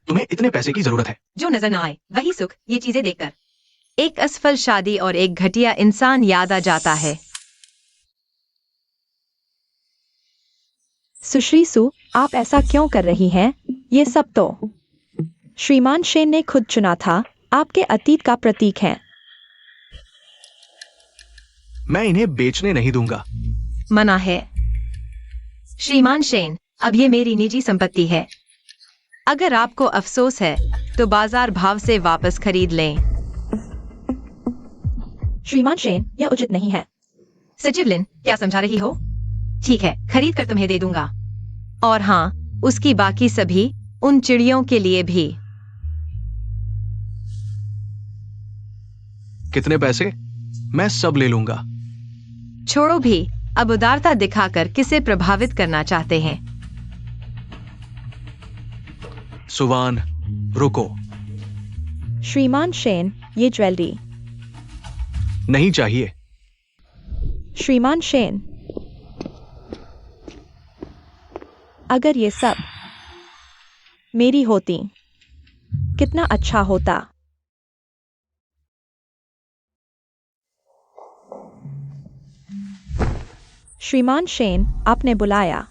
तुम्हें इतने पैसे की जरूरत है? जो नजर ना आए वही सुख, ये चीजें देखकर। एक असफल शादी और एक घटिया इंसान याद आ जाता है। सुश्री सु, आप ऐसा क्यों कर रही हैं? ये सब तो श्रीमान शेन ने खुद चुना था। आपके अतीत का प्रतीक है। मैं इन्हें बेचने नहीं दूंगा। मना है। श्रीमान शेन, अब ये मेरी निजी संपत्ति है। अगर आपको अफसोस है तो बाजार भाव से वापस खरीद लें। श्रीमान शेन, यह उचित नहीं है। सचिव लिन, क्या समझा रही हो? ठीक है, खरीद कर तुम्हें दे दूंगा। और हाँ, उसकी बाकी सभी उन चिड़ियों के लिए भी। कितने पैसे? मैं सब ले लूंगा। छोड़ो भी, अब उदारता दिखाकर किसे प्रभावित करना चाहते हैं? सुवान, रुको। श्रीमान शेन, ये ज्वेलरी। नहीं चाहिए। श्रीमान शेन, अगर ये सब मेरी होती कितना अच्छा होता। श्रीमान शेन, आपने बुलाया।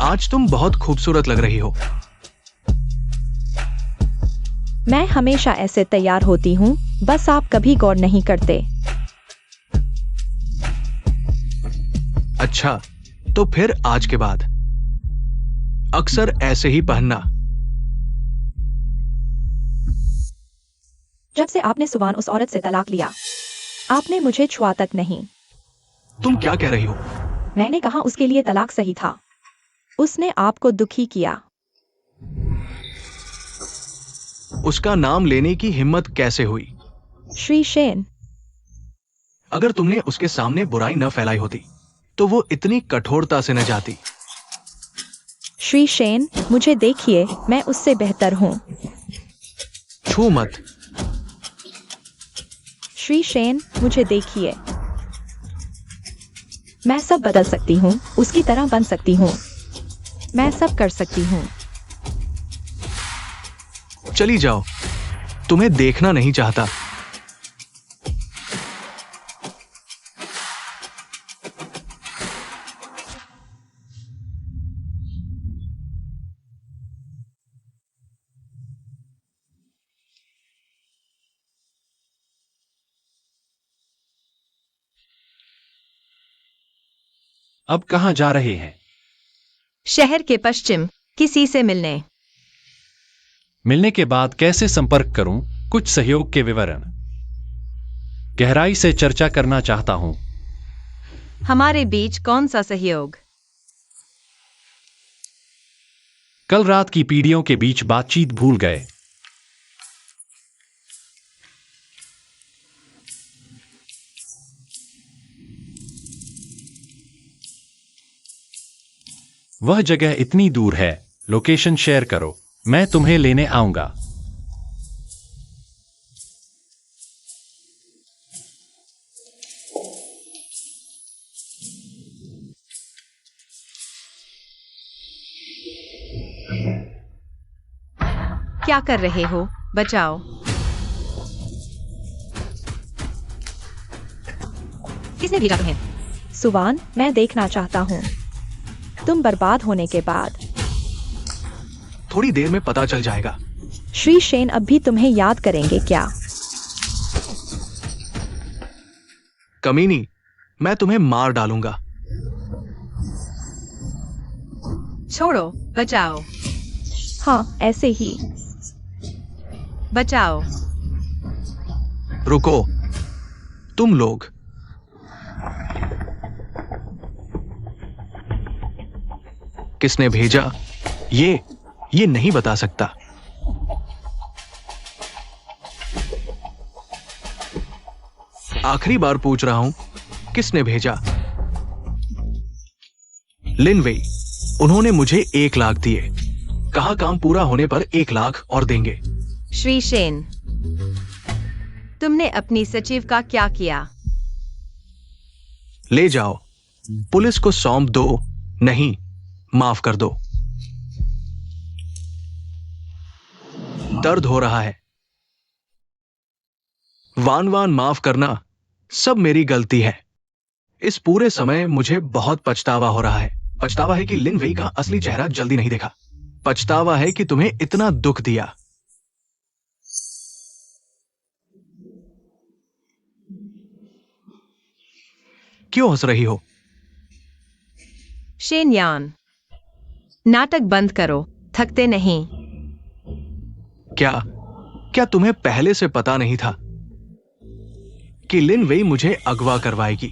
आज तुम बहुत खूबसूरत लग रही हो। मैं हमेशा ऐसे तैयार होती हूँ, बस आप कभी गौर नहीं करते। अच्छा, तो फिर आज के बाद अक्सर ऐसे ही पहनना। जब से आपने सुबान उस औरत से तलाक लिया, आपने मुझे छुआ तक नहीं। तुम क्या कह रही हो? मैंने कहा उसके लिए तलाक सही था। उसने आपको दुखी किया। उसका नाम लेने की हिम्मत कैसे हुई? श्री सेन, अगर तुमने उसके सामने बुराई न फैलाई होती तो वो इतनी कठोरता से न जाती। श्री सेन, मुझे देखिए, मैं उससे बेहतर हूँ। छू मत। श्री सेन, मुझे देखिए, मैं सब बदल सकती हूँ, उसकी तरह बन सकती हूँ, मैं सब कर सकती हूँ। चली जाओ, तुम्हें देखना नहीं चाहता। अब कहाँ जा रहे हैं? शहर के पश्चिम किसी से मिलने। मिलने के बाद कैसे संपर्क करूं? कुछ सहयोग के विवरण गहराई से चर्चा करना चाहता हूं। हमारे बीच कौन सा सहयोग? कल रात की पीढ़ियों के बीच बातचीत भूल गए। वह जगह इतनी दूर है, लोकेशन शेयर करो, मैं तुम्हें लेने आऊंगा। क्या कर रहे हो? बचाओ। किसने भेजा तुम्हें? सुबान, मैं देखना चाहता हूँ तुम बर्बाद होने के बाद। थोड़ी देर में पता चल जाएगा। श्री सेन अब भी तुम्हें याद करेंगे क्या? कमीनी, मैं तुम्हें मार डालूंगा। छोड़ो, बचाओ। हाँ, ऐसे ही। बचाओ। रुको, तुम लोग। किसने भेजा? ये नहीं बता सकता। आखिरी बार पूछ रहा हूं, किसने भेजा? लिन वेई। उन्होंने मुझे 1 लाख दिए। कहा काम पूरा होने पर 1 लाख और देंगे। श्री सेन, तुमने अपनी सचिव का क्या किया? ले जाओ, पुलिस को सौंप दो। नहीं, माफ कर दो। दर्द हो रहा है। वान वान, माफ करना, सब मेरी गलती है। इस पूरे समय मुझे बहुत पछतावा हो रहा है। पछतावा है कि लिन वेई का असली चेहरा जल्दी नहीं देखा। पछतावा है कि तुम्हें इतना दुख दिया। क्यों हंस रही हो? शेन यान, नाटक बंद करो, थकते नहीं। क्या तुम्हें पहले से पता नहीं था कि लिन वेई मुझे अगवा करवाएगी?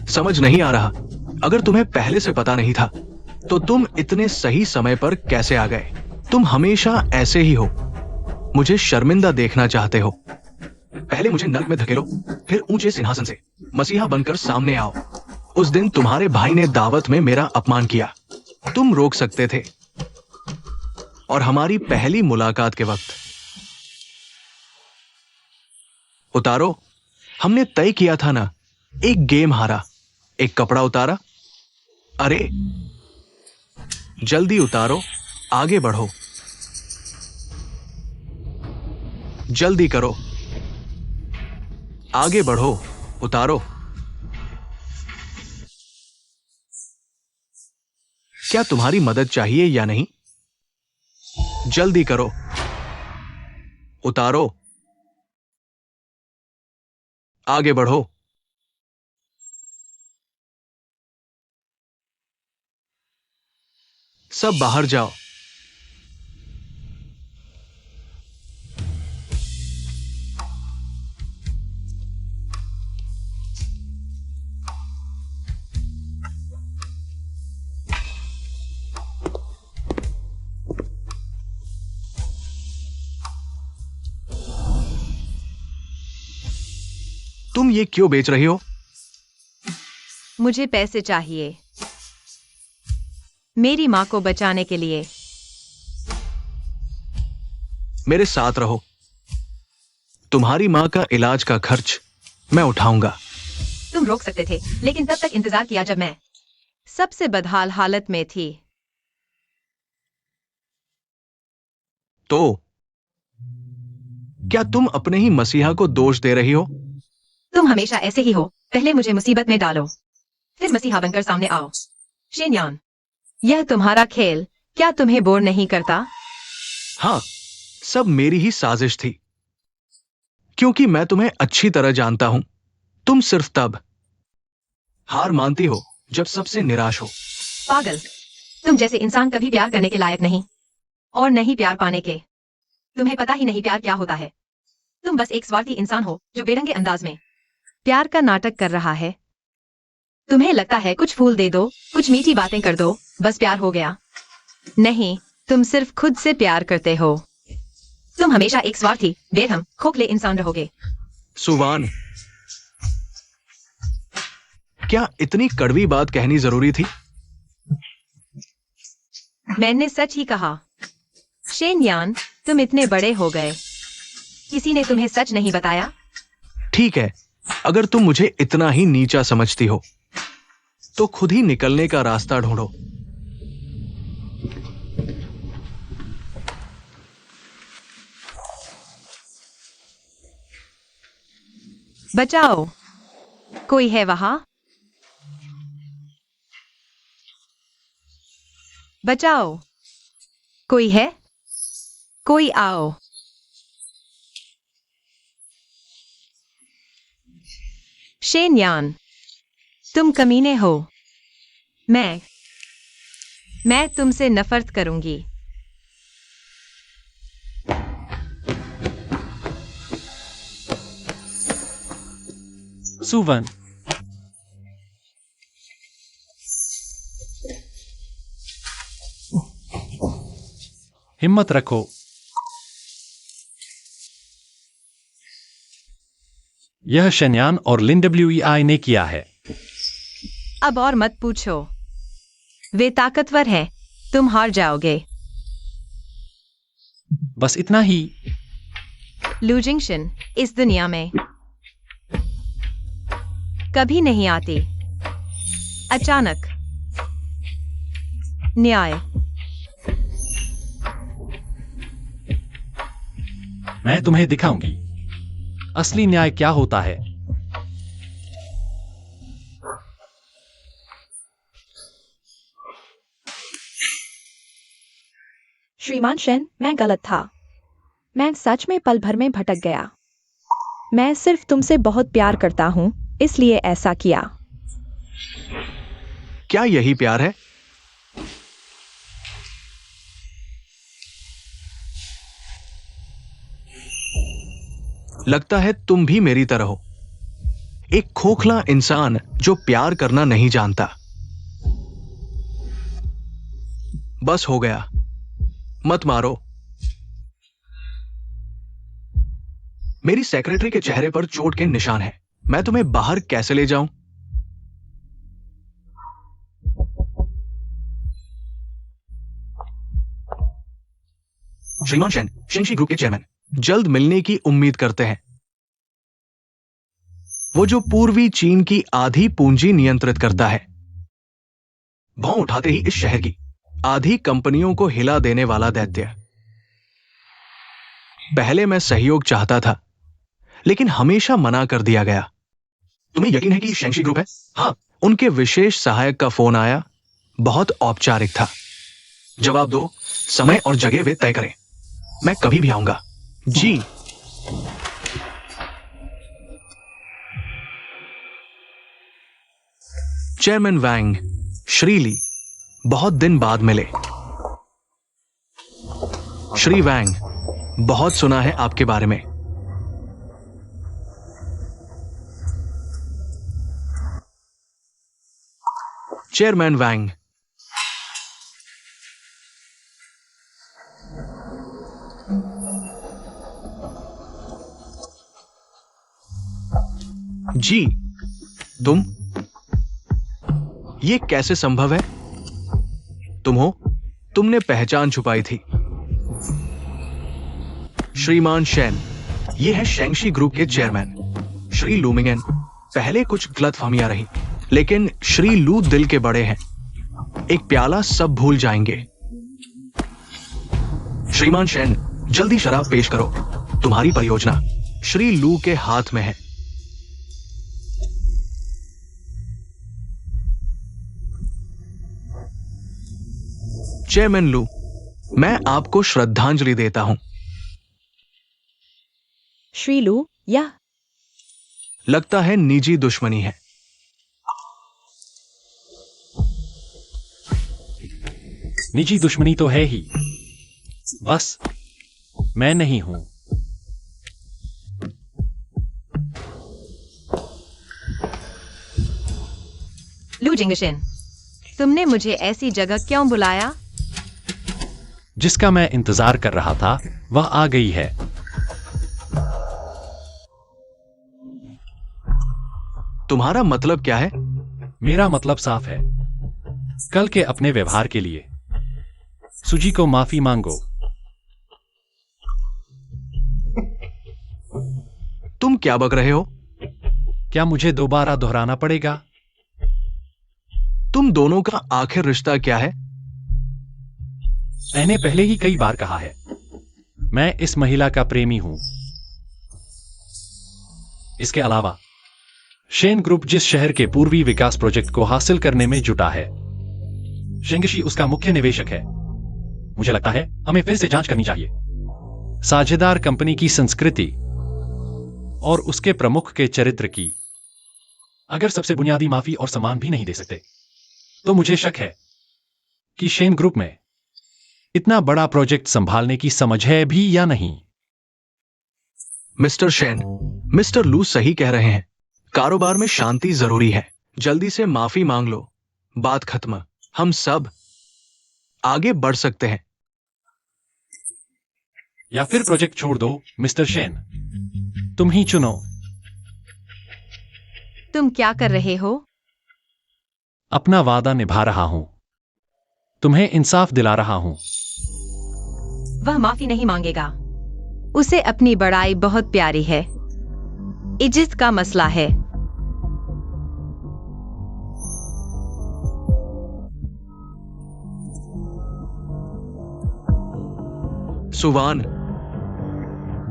समझ नहीं आ रहा। अगर तुम्हें पहले से पता नहीं था तो तुम इतने सही समय पर कैसे आ गए? तुम हमेशा ऐसे ही हो। मुझे शर्मिंदा देखना चाहते हो। पहले मुझे नर्क में धकेलो, फिर ऊंचे सिंहासन से मसीहा बनकर सामने आओ। उस दिन तुम्हारे भाई ने दावत में मेरा अपमान किया। तुम रोक सकते थे। और हमारी पहली मुलाकात के वक्त उतारो, हमने तय किया था ना, एक गेम हारा, एक कपड़ा उतारा। अरे जल्दी उतारो, आगे बढ़ो, जल्दी करो, आगे बढ़ो, उतारो। क्या तुम्हारी मदद चाहिए या नहीं? जल्दी करो, उतारो, आगे बढ़ो। सब बाहर जाओ। तुम ये क्यों बेच रही हो? मुझे पैसे चाहिए, मेरी माँ को बचाने के लिए। मेरे साथ रहो, तुम्हारी माँ का इलाज का खर्च मैं उठाऊंगा। तुम रोक सकते थे, लेकिन तब तक इंतजार किया जब मैं सबसे बदहाल हालत में थी। तो क्या तुम अपने ही मसीहा को दोष दे रही हो? तुम हमेशा ऐसे ही हो, पहले मुझे मुसीबत में डालो, फिर मसीहा बनकर सामने आओ। शेन यान, यह तुम्हारा खेल क्या तुम्हें बोर नहीं करता? हाँ, सब मेरी ही साजिश थी, क्योंकि मैं तुम्हें अच्छी तरह जानता हूं। तुम सिर्फ तब हार मानती हो जब सबसे निराश हो। पागल, तुम जैसे इंसान कभी प्यार करने के लायक नहीं, और नहीं प्यार पाने के। तुम्हें पता ही नहीं प्यार क्या होता है। तुम बस एक स्वार्थी इंसान हो जो बेरंगे अंदाज में प्यार का नाटक कर रहा है। तुम्हें लगता है कुछ फूल दे दो, कुछ मीठी बातें कर दो, बस प्यार हो गया। नहीं, तुम सिर्फ खुद से प्यार करते हो। तुम हमेशा एक स्वार्थी, बेरहम, खोखले इंसान रहोगे। सुवान, क्या इतनी कड़वी बात कहनी जरूरी थी? मैंने सच ही कहा। शेन यान, तुम इतने बड़े हो गए, किसी ने तुम्हें सच नहीं बताया? ठीक है, अगर तुम मुझे इतना ही नीचा समझती हो तो खुद ही निकलने का रास्ता ढूंढो। बचाओ, कोई है वहां? बचाओ, कोई है? कोई आओ। शेन यान, तुम कमीने हो। मैं तुमसे नफरत करूंगी। सुवन, हिम्मत रखो। यह शन्यान और लिन WEI ने किया है। अब और मत पूछो, वे ताकतवर हैं, तुम हार जाओगे। बस इतना ही। लू जिंगशन इस दुनिया में कभी नहीं आती। अचानक न्याय। मैं तुम्हें दिखाऊंगी असली न्याय क्या होता है। श्रीमान शेन, मैं गलत था। मैं सच में पल भर में भटक गया। मैं सिर्फ तुमसे बहुत प्यार करता हूं, इसलिए ऐसा किया। क्या यही प्यार है? लगता है तुम भी मेरी तरह हो, एक खोखला इंसान जो प्यार करना नहीं जानता। बस हो गया, मत मारो। मेरी सेक्रेटरी के चेहरे पर चोट के निशान हैं। मैं तुम्हें बाहर कैसे ले जाऊं? श्रीमान शेन, शेंगशी ग्रुप के चेयरमैन, जल्द मिलने की उम्मीद करते हैं। वो जो पूर्वी चीन की आधी पूंजी नियंत्रित करता है, भौं उठाते ही इस शहर की आधी कंपनियों को हिला देने वाला दैत्य। पहले मैं सहयोग चाहता था, लेकिन हमेशा मना कर दिया गया। तुम्हें यकीन है कि शेंगशी ग्रुप है? हाँ, उनके विशेष सहायक का फोन आया, बहुत औपचारिक था। जवाब दो, समय और जगह वे तय करें। मैं कभी भी आऊंगा। जी। चेयरमैन वैंग, श्री ली, बहुत दिन बाद मिले। श्री वैंग, बहुत सुना है आपके बारे में। चेयरमैन वैंग, जी, ये कैसे संभव है? तुम हो? तुमने पहचान छुपाई थी। श्रीमान शेन, ये है शेंगशी ग्रुप के चेयरमैन श्री लूमिंगन। पहले कुछ गलतफहमियां रही, लेकिन श्री लू दिल के बड़े हैं। एक प्याला सब भूल जाएंगे। श्रीमान शेन, जल्दी शराब पेश करो। तुम्हारी परियोजना श्री लू के हाथ में है। चेयरमैन लू, मैं आपको श्रद्धांजलि देता हूं। श्री लू, यह लगता है निजी दुश्मनी है। निजी दुश्मनी तो है ही, बस मैं नहीं हूं। लू जिंगशेन, तुमने मुझे ऐसी जगह क्यों बुलाया? जिसका मैं इंतजार कर रहा था वह आ गई है। तुम्हारा मतलब क्या है? मेरा मतलब साफ है। कल के अपने व्यवहार के लिए सुजी को माफी मांगो। तुम क्या बक रहे हो? क्या मुझे दोबारा दोहराना पड़ेगा? तुम दोनों का आखिर रिश्ता क्या है? मैंने पहले ही कई बार कहा है, मैं इस महिला का प्रेमी हूं। इसके अलावा शेन ग्रुप जिस शहर के पूर्वी विकास प्रोजेक्ट को हासिल करने में जुटा है, शेंगशी उसका मुख्य निवेशक है। मुझे लगता है हमें फिर से जांच करनी चाहिए। साझेदार कंपनी की संस्कृति और उसके प्रमुख के चरित्र की। अगर सबसे बुनियादी माफी और सम्मान भी नहीं दे सकते, तो मुझे शक है कि शेन ग्रुप में इतना बड़ा प्रोजेक्ट संभालने की समझ है भी या नहीं। मिस्टर शेन, मिस्टर लू सही कह रहे हैं। कारोबार में शांति जरूरी है। जल्दी से माफी मांग लो, बात खत्म। हम सब आगे बढ़ सकते हैं। या फिर प्रोजेक्ट छोड़ दो। मिस्टर शेन, तुम ही चुनो। तुम क्या कर रहे हो? अपना वादा निभा रहा हूं। तुम्हें इंसाफ दिला रहा हूं। वह माफी नहीं मांगेगा। उसे अपनी बड़ाई बहुत प्यारी है। इज्जत का मसला है। सुवान,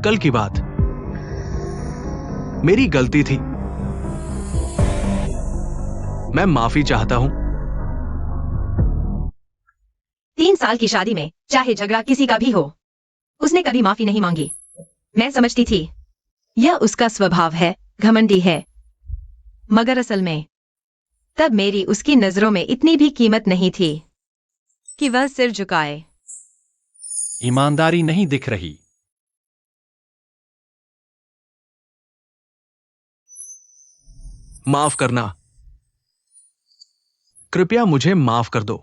कल की बात मेरी गलती थी। मैं माफी चाहता हूं। 3 साल की शादी में चाहे झगड़ा किसी का भी हो, उसने कभी माफी नहीं मांगी। मैं समझती थी यह उसका स्वभाव है, घमंडी है। मगर असल में तब मेरी उसकी नजरों में इतनी भी कीमत नहीं थी कि वह सिर झुकाए। ईमानदारी नहीं दिख रही। माफ करना। कृपया मुझे माफ कर दो।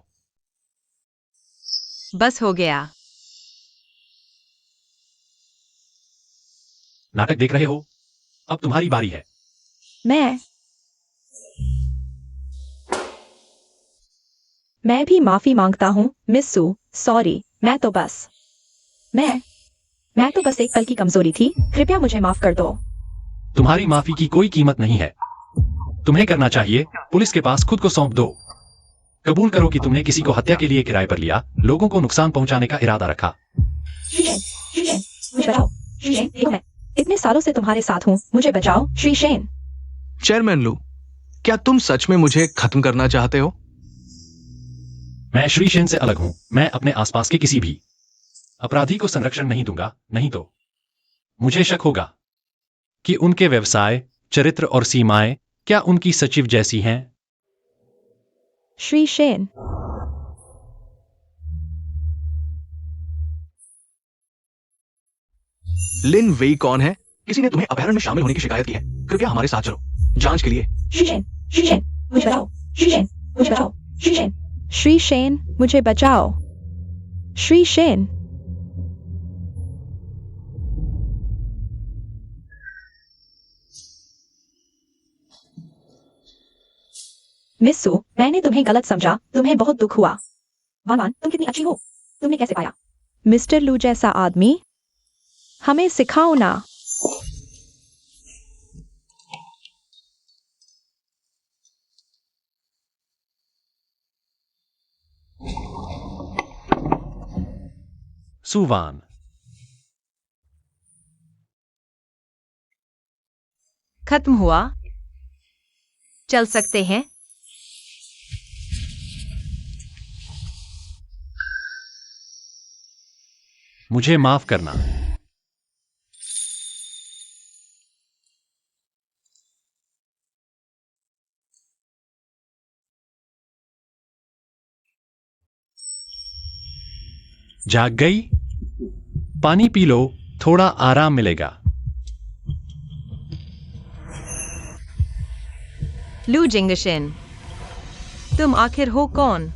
बस हो गया। नाटक देख रहे हो? अब तुम्हारी बारी है। मैं भी माफी मांगता हूँ मिस सू। सॉरी, मैं तो बस एक पल की कमजोरी थी। कृपया मुझे माफ कर दो। तुम्हारी माफी की कोई कीमत नहीं है। तुम्हें करना चाहिए पुलिस के पास खुद को सौंप दो। कबूल करो कि तुमने किसी को हत्या के लिए किराए पर लिया, लोगों को नुकसान पहुंचाने का इरादा रखा। मुझे बचाओ। श्री शेन, देखो मैं इतने सालों से तुम्हारे साथ हूँ। मुझे बचाओ श्री शेन। चेयरमैन लू, क्या तुम सच में मुझे खत्म करना चाहते हो? मैं श्री शेन से अलग हूं। मैं अपने आसपास के किसी भी अपराधी को संरक्षण नहीं दूंगा, नहीं तो मुझे शक होगा कि उनके व्यवसाय, चरित्र और सीमाएं क्या उनकी सचिव जैसी हैं। श्री शेन, लिन वेई कौन है? किसी ने तुम्हें अपहरण में शामिल होने की शिकायत की है। कृपया हमारे साथ चलो जांच के लिए। श्री शेन, मुझे बचाओ। श्री शेन, मुझे बचाओ। श्री शेन, श्री शेन, मुझे बचाओ। श्री शेन, मिस सू, मैंने तुम्हें गलत समझा। तुम्हें बहुत दुख हुआ। वान, तुम कितनी अच्छी हो। तुमने कैसे पाया? मिस्टर लू जैसा आदमी? हमें सिखाओ ना। सुवान, खत्म हुआ? चल सकते हैं? मुझे माफ करना। जाग गई? पानी पी लो, थोड़ा आराम मिलेगा। लू जिंगशेन, तुम आखिर हो कौन?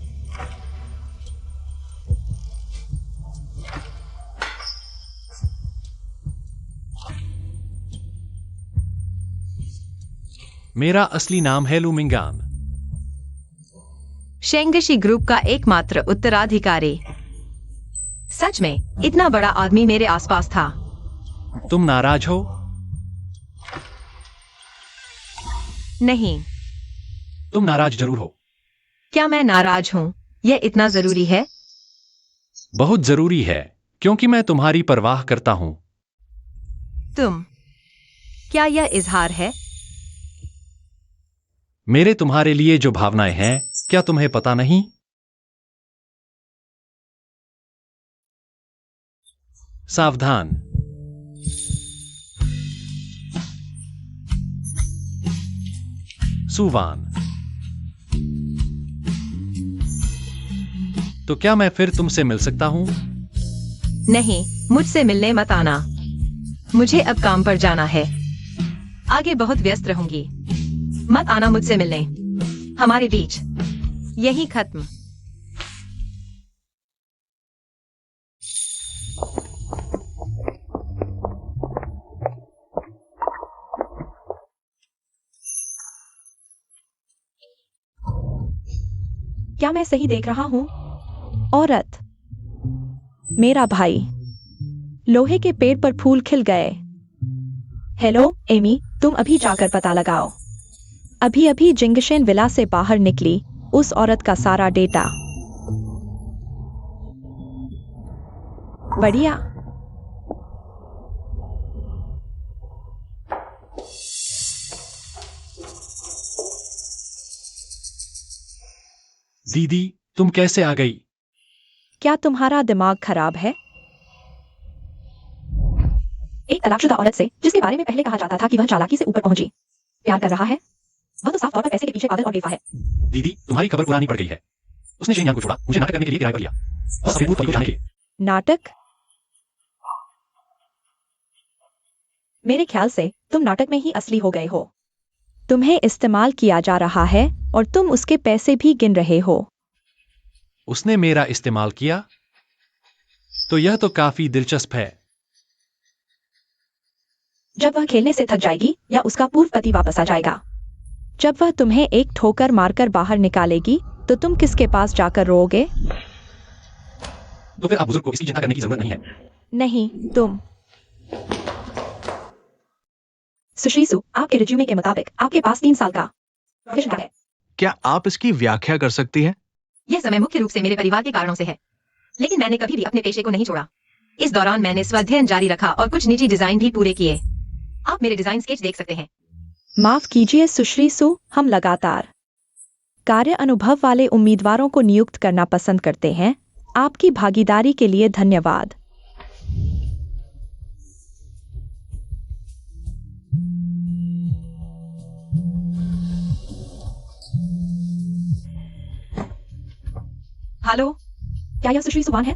मेरा असली नाम है लू मिंगान। शेंगशी ग्रुप का एकमात्र उत्तराधिकारी। सच में इतना बड़ा आदमी मेरे आसपास था। तुम नाराज हो? नहीं। तुम नाराज जरूर हो। क्या मैं नाराज हूं? यह इतना जरूरी है? बहुत जरूरी है, क्योंकि मैं तुम्हारी परवाह करता हूं। तुम? क्या यह इजहार है? मेरे तुम्हारे लिए जो भावनाएं हैं, क्या तुम्हें पता नहीं? सावधान। सुवान, तो क्या मैं फिर तुमसे मिल सकता हूं? नहीं, मुझसे मिलने मत आना। मुझे अब काम पर जाना है। आगे बहुत व्यस्त रहूंगी। मत आना मुझसे मिलने। हमारे बीच यही खत्म। क्या मैं सही देख रहा हूं? औरत, मेरा भाई। लोहे के पेड़ पर फूल खिल गए। हेलो एमी, तुम अभी जाकर पता लगाओ। अभी अभी जिंगशेन विला से बाहर निकली उस औरत का सारा डेटा। बढ़िया। दीदी, तुम कैसे आ गई? क्या तुम्हारा दिमाग खराब है? एक तलाकशुदा औरत से, जिसके बारे में पहले कहा जाता था कि वह चालाकी से ऊपर पहुंची, प्यार कर रहा है? वह तो साफ तौर पर पैसे के पीछे पागल और बेवफा है। दीदी, तुम्हारी खबर पुरानी पड़ गई है। उसने शेन यांग को छोड़ा, मुझे नाटक करने के लिए किराए पर लिया और सफेद भूत परी को जाने के लिए। नाटक? मेरे ख्याल से तुम नाटक में ही असली हो गए हो। तुम्हें इस्तेमाल किया जा रहा है और तुम उसके पैसे भी गिन रहे हो। उसने मेरा इस्तेमाल किया? तो यह तो काफी दिलचस्प है। जब वह खेलने से थक जाएगी या उसका पूर्व पति वापस आ जाएगा, जब वह तुम्हें एक ठोकर मारकर बाहर निकालेगी, तो तुम किसके पास जाकर रोओगे? तो फिर आप बुजुर्ग को इसकी चिंता करने की जरूरत नहीं है। नहीं, तुम। सुश्री, आपके रिज्यूमे के मुताबिक आपके पास 3 साल का प्रोफेशन कार्ड है। क्या आप इसकी व्याख्या कर सकती हैं? यह समय मुख्य रूप से मेरे परिवार के कारणों से है, लेकिन मैंने कभी भी अपने पेशे को नहीं छोड़ा। इस दौरान मैंने स्वाध्ययन जारी रखा और कुछ निजी डिजाइन भी पूरे किए। आप मेरे डिजाइन स्केच देख सकते हैं। माफ कीजिए सुश्री, हम लगातार कार्य अनुभव वाले उम्मीदवारों को नियुक्त करना पसंद करते हैं। आपकी भागीदारी के लिए धन्यवाद। हेलो, क्या यह सुश्री सुवान है?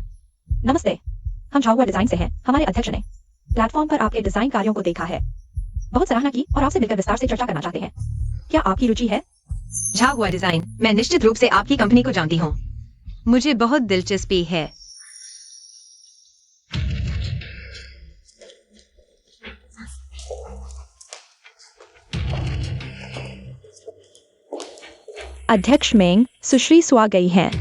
नमस्ते, हम झाहुआ डिजाइन से हैं। हमारे अध्यक्ष ने प्लेटफॉर्म पर आपके डिजाइन कार्यों को देखा है, बहुत सराहना की और आपसे मिलकर विस्तार से चर्चा करना चाहते हैं। क्या आपकी रुचि है? झाहुआ डिजाइन, मैं निश्चित रूप से आपकी कंपनी को जानती हूँ। मुझे बहुत दिलचस्पी है। अध्यक्ष मेंग, सुश्री सुआ गई हैं।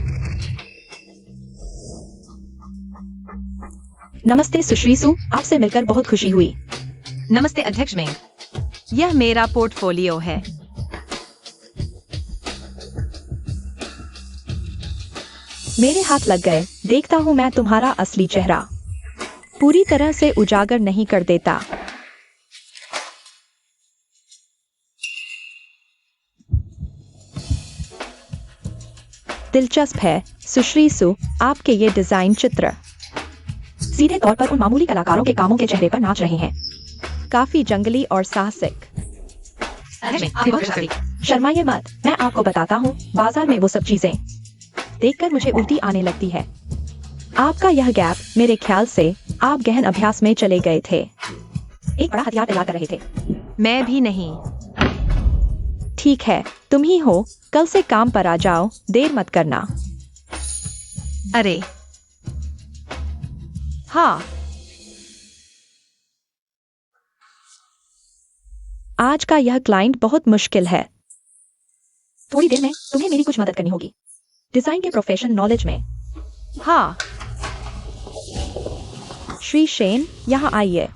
नमस्ते सुश्री सु, आपसे मिलकर बहुत खुशी हुई। नमस्ते अध्यक्ष मेंग, यह मेरा पोर्टफोलियो है। मेरे हाथ लग गए। देखता हूँ मैं तुम्हारा असली चेहरा पूरी तरह से उजागर नहीं कर देता। दिलचस्प है सुश्री सु, आपके ये डिजाइन चित्र सीधे तौर पर उन मामूली कलाकारों के कामों के चेहरे पर नाच रहे हैं। काफी जंगली और साहसिक। शर्माइए मत, मैं आपको बताता हूँ, बाजार में वो सब चीजें देखकर मुझे उल्टी आने लगती है। आपका यह गैप, मेरे ख्याल से आप गहन अभ्यास में चले गए थे। एक बड़ा हथियार तैयार कर रहे थे। मैं भी नहीं। ठीक है, तुम ही हो। कल से काम पर आ जाओ, देर मत करना। अरे हाँ, आज का यह क्लाइंट बहुत मुश्किल है। थोड़ी देर में तुम्हें मेरी कुछ मदद करनी होगी, डिजाइन के प्रोफेशन नॉलेज में। हाँ। श्री शेन, यहाँ आइए।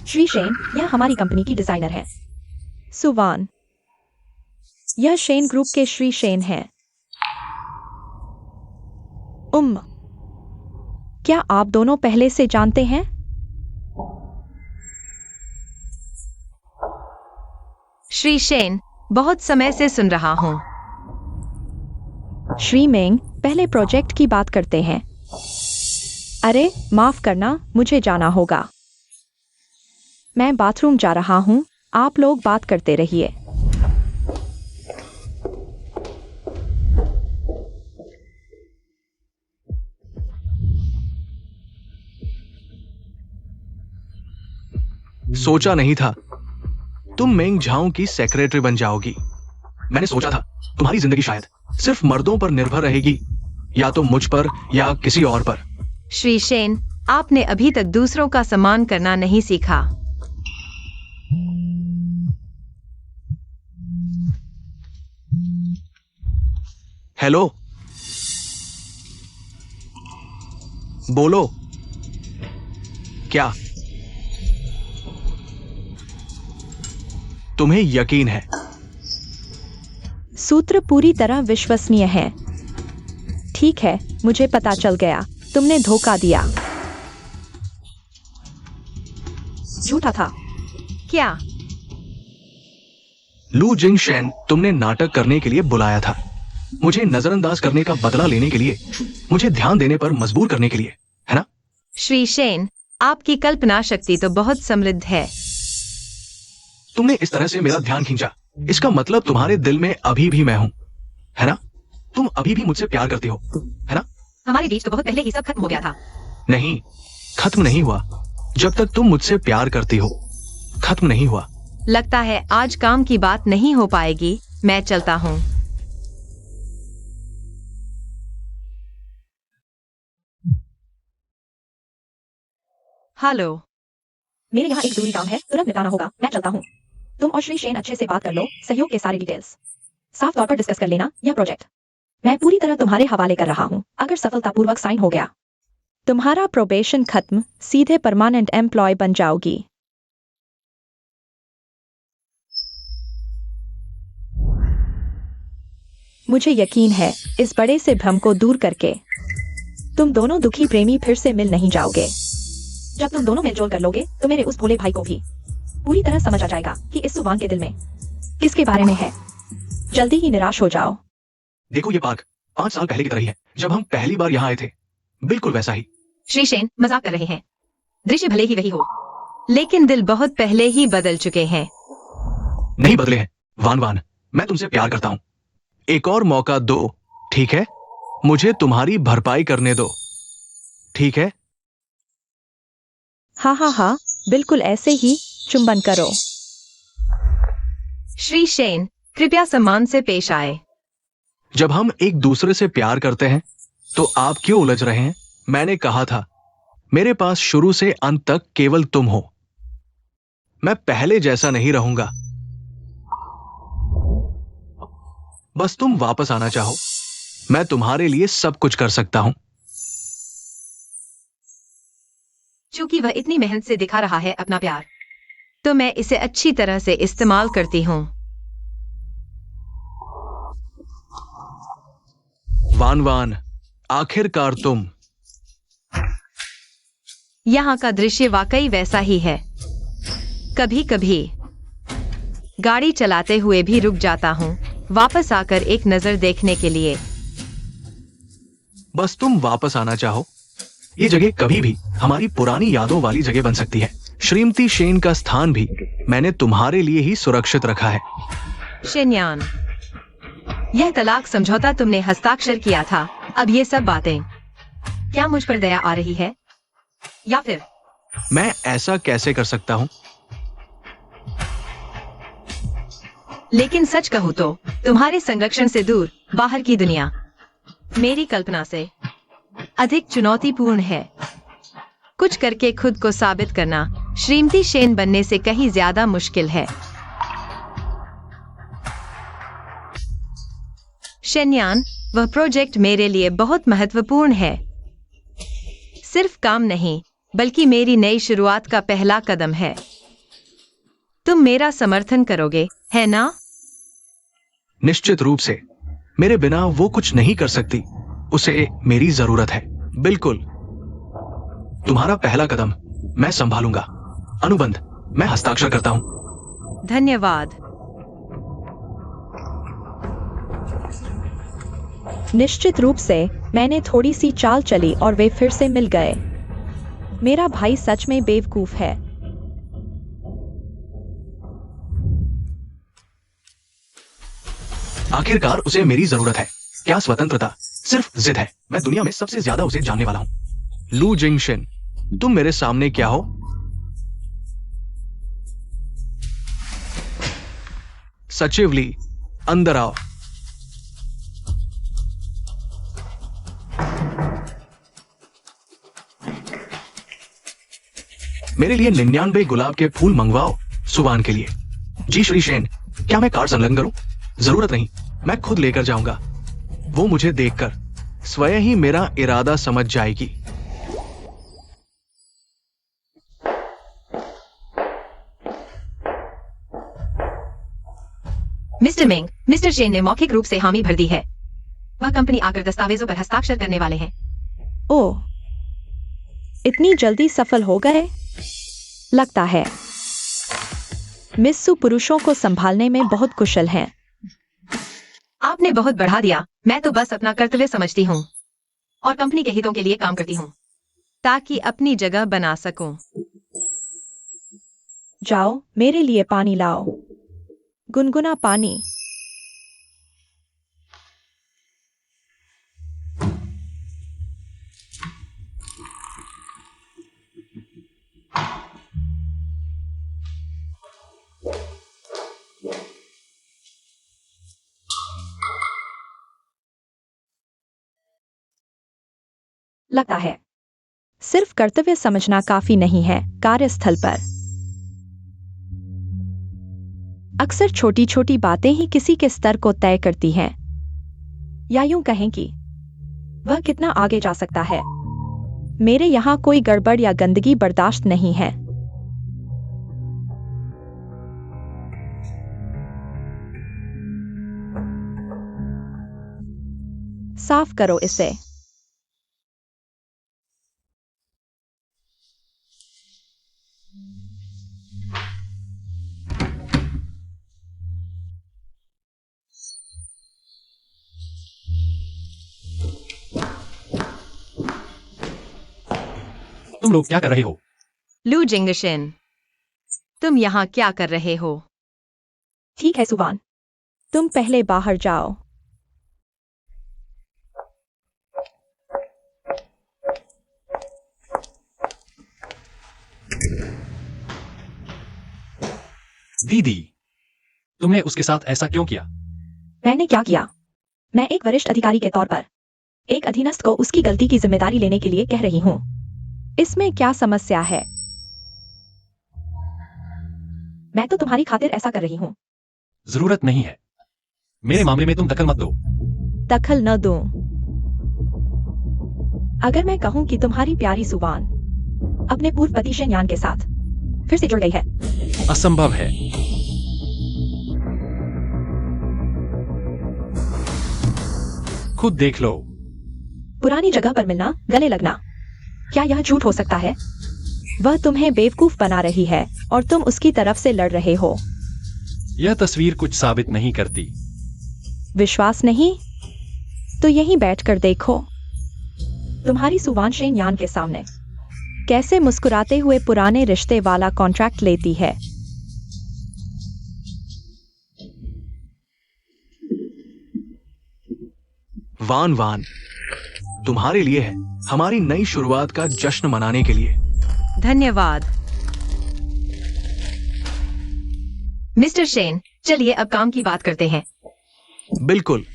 श्री शेन, यह हमारी कंपनी की डिजाइनर है। सुवान, यह शेन ग्रुप के श्री शेन हैं। क्या आप दोनों पहले से जानते हैं? श्री शेन, बहुत समय से सुन रहा हूँ। श्री मेंग, पहले प्रोजेक्ट की बात करते हैं। अरे माफ करना, मुझे जाना होगा। मैं बाथरूम जा रहा हूँ, आप लोग बात करते रहिए। सोचा नहीं था तुम मेंग झाओ की सेक्रेटरी बन जाओगी। मैंने सोचा था तुम्हारी जिंदगी शायद सिर्फ मर्दों पर निर्भर रहेगी, या तो मुझ पर या किसी और पर। श्री शेन, आपने अभी तक दूसरों का सम्मान करना नहीं सीखा। हेलो, बोलो। क्या तुम्हें यकीन है? सूत्र पूरी तरह विश्वसनीय है। ठीक है, मुझे पता चल गया, तुमने धोखा दिया। झूठा था। क्या? लू जिंग शेन, तुमने नाटक करने के लिए बुलाया था, मुझे नजरअंदाज करने का बदला लेने के लिए, मुझे ध्यान देने पर मजबूर करने के लिए, है ना? श्री शेन, आपकी कल्पना शक्ति तो बहुत समृद्ध है। तुमने इस तरह से मेरा ध्यान खींचा, इसका मतलब तुम्हारे दिल में अभी भी मैं हूं, है ना? तुम अभी भी मुझसे प्यार करती हो, है ना? हमारे बीच तो बहुत पहले ही सब खत्म हो गया था। नहीं, खत्म नहीं हुआ। जब तक तुम मुझसे प्यार करती हो, खत्म नहीं हुआ। लगता है आज काम की बात नहीं हो पाएगी। मैं चलता हूँ। हेलो, मेरे यहाँ एक जरूरी काम है, तुरंत निपटाना होगा। मैं चलता हूँ। तुम और श्री शेन अच्छे से बात कर लो, सहयोग के सारे डिटेल्स साफ तौर पर डिस्कस कर लेना। यह प्रोजेक्ट मैं पूरी तरह तुम्हारे हवाले कर रहा हूँ। अगर सफलतापूर्वक साइन हो गया, तुम्हारा प्रोबेशन खत्म, सीधे परमानेंट एम्प्लॉय बन जाओगी। मुझे यकीन है इस बड़े से भ्रम को दूर करके तुम दोनों दुखी प्रेमी फिर से मिल नहीं जाओगे। जब तुम दोनों मिलजोल कर लोगे तो मेरे उस भोले भाई को भी पूरी तरह समझ आ जाएगा कि इस सुवान के दिल में किसके बारे में है। जल्दी ही निराश हो जाओ। देखो, ये पार्क 5 साल पहले की तरह ही है, जब हम पहली बार यहाँ आए थे, बिल्कुल वैसा ही। श्री शेन, मजाक कर रहे हैं। दृश्य भले ही वही हो, लेकिन दिल बहुत पहले ही बदल चुके हैं। नहीं बदले हैं। वान वान, मैं तुमसे प्यार करता हूँ। एक और मौका दो, ठीक है? मुझे तुम्हारी भरपाई करने दो, ठीक है? हाँ हाँ हाँ, बिल्कुल ऐसे ही चुंबन करो। श्री शेन, कृपया सम्मान से पेश आए। जब हम एक दूसरे से प्यार करते हैं तो आप क्यों उलझ रहे हैं? मैंने कहा था मेरे पास शुरू से अंत तक केवल तुम हो। मैं पहले जैसा नहीं रहूंगा। बस तुम वापस आना चाहो, मैं तुम्हारे लिए सब कुछ कर सकता हूं। चूंकि वह इतनी मेहनत से दिखा रहा है अपना प्यार, तो मैं इसे अच्छी तरह से इस्तेमाल करती हूँ। वान वान, आखिरकार तुम। यहाँ का दृश्य वाकई वैसा ही है। कभी कभी गाड़ी चलाते हुए भी रुक जाता हूँ, वापस आकर एक नजर देखने के लिए। बस तुम वापस आना चाहो, ये जगह कभी भी हमारी पुरानी यादों वाली जगह बन सकती है। श्रीमती शेन का स्थान भी मैंने तुम्हारे लिए ही सुरक्षित रखा है। शेनयान, यह तलाक समझौता तुमने हस्ताक्षर किया था। अब ये सब बातें, क्या मुझ पर दया आ रही है? या फिर मैं ऐसा कैसे कर सकता हूं? लेकिन सच कहूं तो तुम्हारे संरक्षण से दूर बाहर की दुनिया मेरी कल्पना से अधिक चुनौतीपूर्ण है। कुछ करके खुद को साबित करना श्रीमती शेन बनने से कहीं ज्यादा मुश्किल है। शेनयान, वह प्रोजेक्ट मेरे लिए बहुत महत्वपूर्ण है। सिर्फ काम नहीं, बल्कि मेरी नई शुरुआत का पहला कदम है। तुम मेरा समर्थन करोगे, है ना? निश्चित रूप से। मेरे बिना वो कुछ नहीं कर सकती, उसे मेरी जरूरत है। बिल्कुल। तुम्हारा पहला कदम मैं संभालूंगा। अनुबंध मैं हस्ताक्षर करता हूं। धन्यवाद। निश्चित रूप से मैंने थोड़ी सी चाल चली और वे फिर से मिल गए। मेरा भाई सच में बेवकूफ है। आखिरकार उसे मेरी जरूरत है। क्या स्वतंत्रता सिर्फ जिद है। मैं दुनिया में सबसे ज्यादा उसे जानने वाला हूं। लू जिंगशिन, तुम मेरे सामने क्या हो? सचिव ली, अंदर आओ। मेरे लिए 99 गुलाब के फूल मंगवाओ सुवान के लिए। जी श्री शेन, क्या मैं कार्ड संलग्न करूं? जरूरत नहीं, मैं खुद लेकर जाऊंगा। वो मुझे देखकर स्वयं ही मेरा इरादा समझ जाएगी। मिस्टर मेंग, मिस्टर शेन ने मौखिक रूप से हामी भर दी है। वह कंपनी आकर दस्तावेजों पर हस्ताक्षर करने वाले हैं। ओह, इतनी जल्दी सफल हो गए? लगता है मिस्सू पुरुषों को संभालने में बहुत कुशल हैं। आपने बहुत बढ़ा दिया। मैं तो बस अपना कर्तव्य समझती हूँ और कंपनी के हितों के लिए काम करती हूँ, ताकि अपनी जगह बना सकूं। जाओ, मेरे लिए पानी लाओ। गुनगुना पानी। लगता है सिर्फ कर्तव्य समझना काफी नहीं है। कार्यस्थल पर अक्सर छोटी छोटी बातें ही किसी के स्तर को तय करती हैं, या यूं कहें कि वह कितना आगे जा सकता है। मेरे यहाँ कोई गड़बड़ या गंदगी बर्दाश्त नहीं है। साफ करो इसे। तुम लोग क्या कर रहे हो? लू जिंगशिन, तुम यहाँ क्या कर रहे हो? ठीक है सुवान, तुम पहले बाहर जाओ। दीदी, तुमने उसके साथ ऐसा क्यों किया? मैंने क्या किया? मैं एक वरिष्ठ अधिकारी के तौर पर एक अधीनस्थ को उसकी गलती की जिम्मेदारी लेने के लिए कह रही हूँ। इसमें क्या समस्या है? मैं तो तुम्हारी खातिर ऐसा कर रही हूँ। जरूरत नहीं है। मेरे मामले में तुम दखल मत दो। दखल न दूं। अगर मैं कहूं कि तुम्हारी प्यारी सुवान अपने पूर्व पति शेन यान के साथ फिर से जुड़ गई है। असंभव है। खुद देख लो। पुरानी जगह पर मिलना, गले लगना, क्या यह झूठ हो सकता है? वह तुम्हें बेवकूफ बना रही है और तुम उसकी तरफ से लड़ रहे हो। यह तस्वीर कुछ साबित नहीं करती। विश्वास नहीं? तो यहीं बैठकर देखो। तुम्हारी सुवान शेन यान के सामने कैसे मुस्कुराते हुए पुराने रिश्ते वाला कॉन्ट्रैक्ट लेती है। वान वान, तुम्हारे लिए है, हमारी नई शुरुआत का जश्न मनाने के लिए। धन्यवाद मिस्टर शेन। चलिए अब काम की बात करते हैं। बिल्कुल।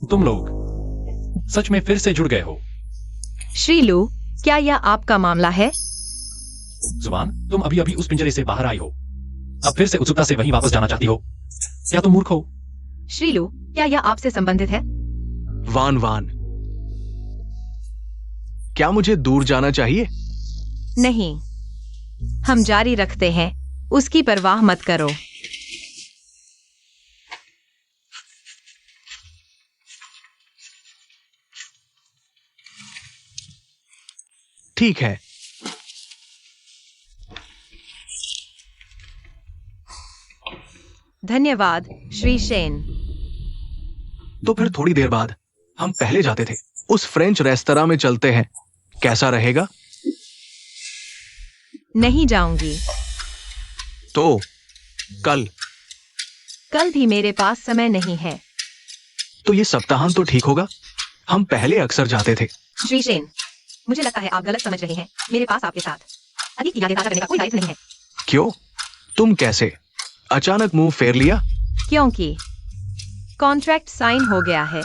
तुम लोग सच में फिर से जुड़ गए हो। श्रीलू, क्या यह आपका मामला है? जुबान, तुम अभी अभी उस पिंजरे से बाहर आई हो, अब फिर से उत्सुकता से वहीं वापस जाना चाहती हो। क्या तुम मूर्ख हो? श्रीलू, क्या यह आपसे संबंधित है? वान वान, क्या मुझे दूर जाना चाहिए? नहीं, हम जारी रखते हैं, उसकी परवाह मत करो। ठीक है। धन्यवाद श्री शेन। तो फिर थोड़ी देर बाद हम पहले जाते थे उस फ्रेंच रेस्तरां में चलते हैं, कैसा रहेगा? नहीं जाऊंगी। तो कल? कल भी मेरे पास समय नहीं है। तो ये सप्ताहांत तो ठीक होगा, हम पहले अक्सर जाते थे। श्री शेन, मुझे लगता है आप गलत समझ रहे हैं। मेरे पास आपके साथ अधिक की यादें ताज़ा करने का कोई दायित्व नहीं है। क्यों? तुम कैसे अचानक मुंह फेर लिया? क्योंकि कॉन्ट्रैक्ट साइन हो गया है।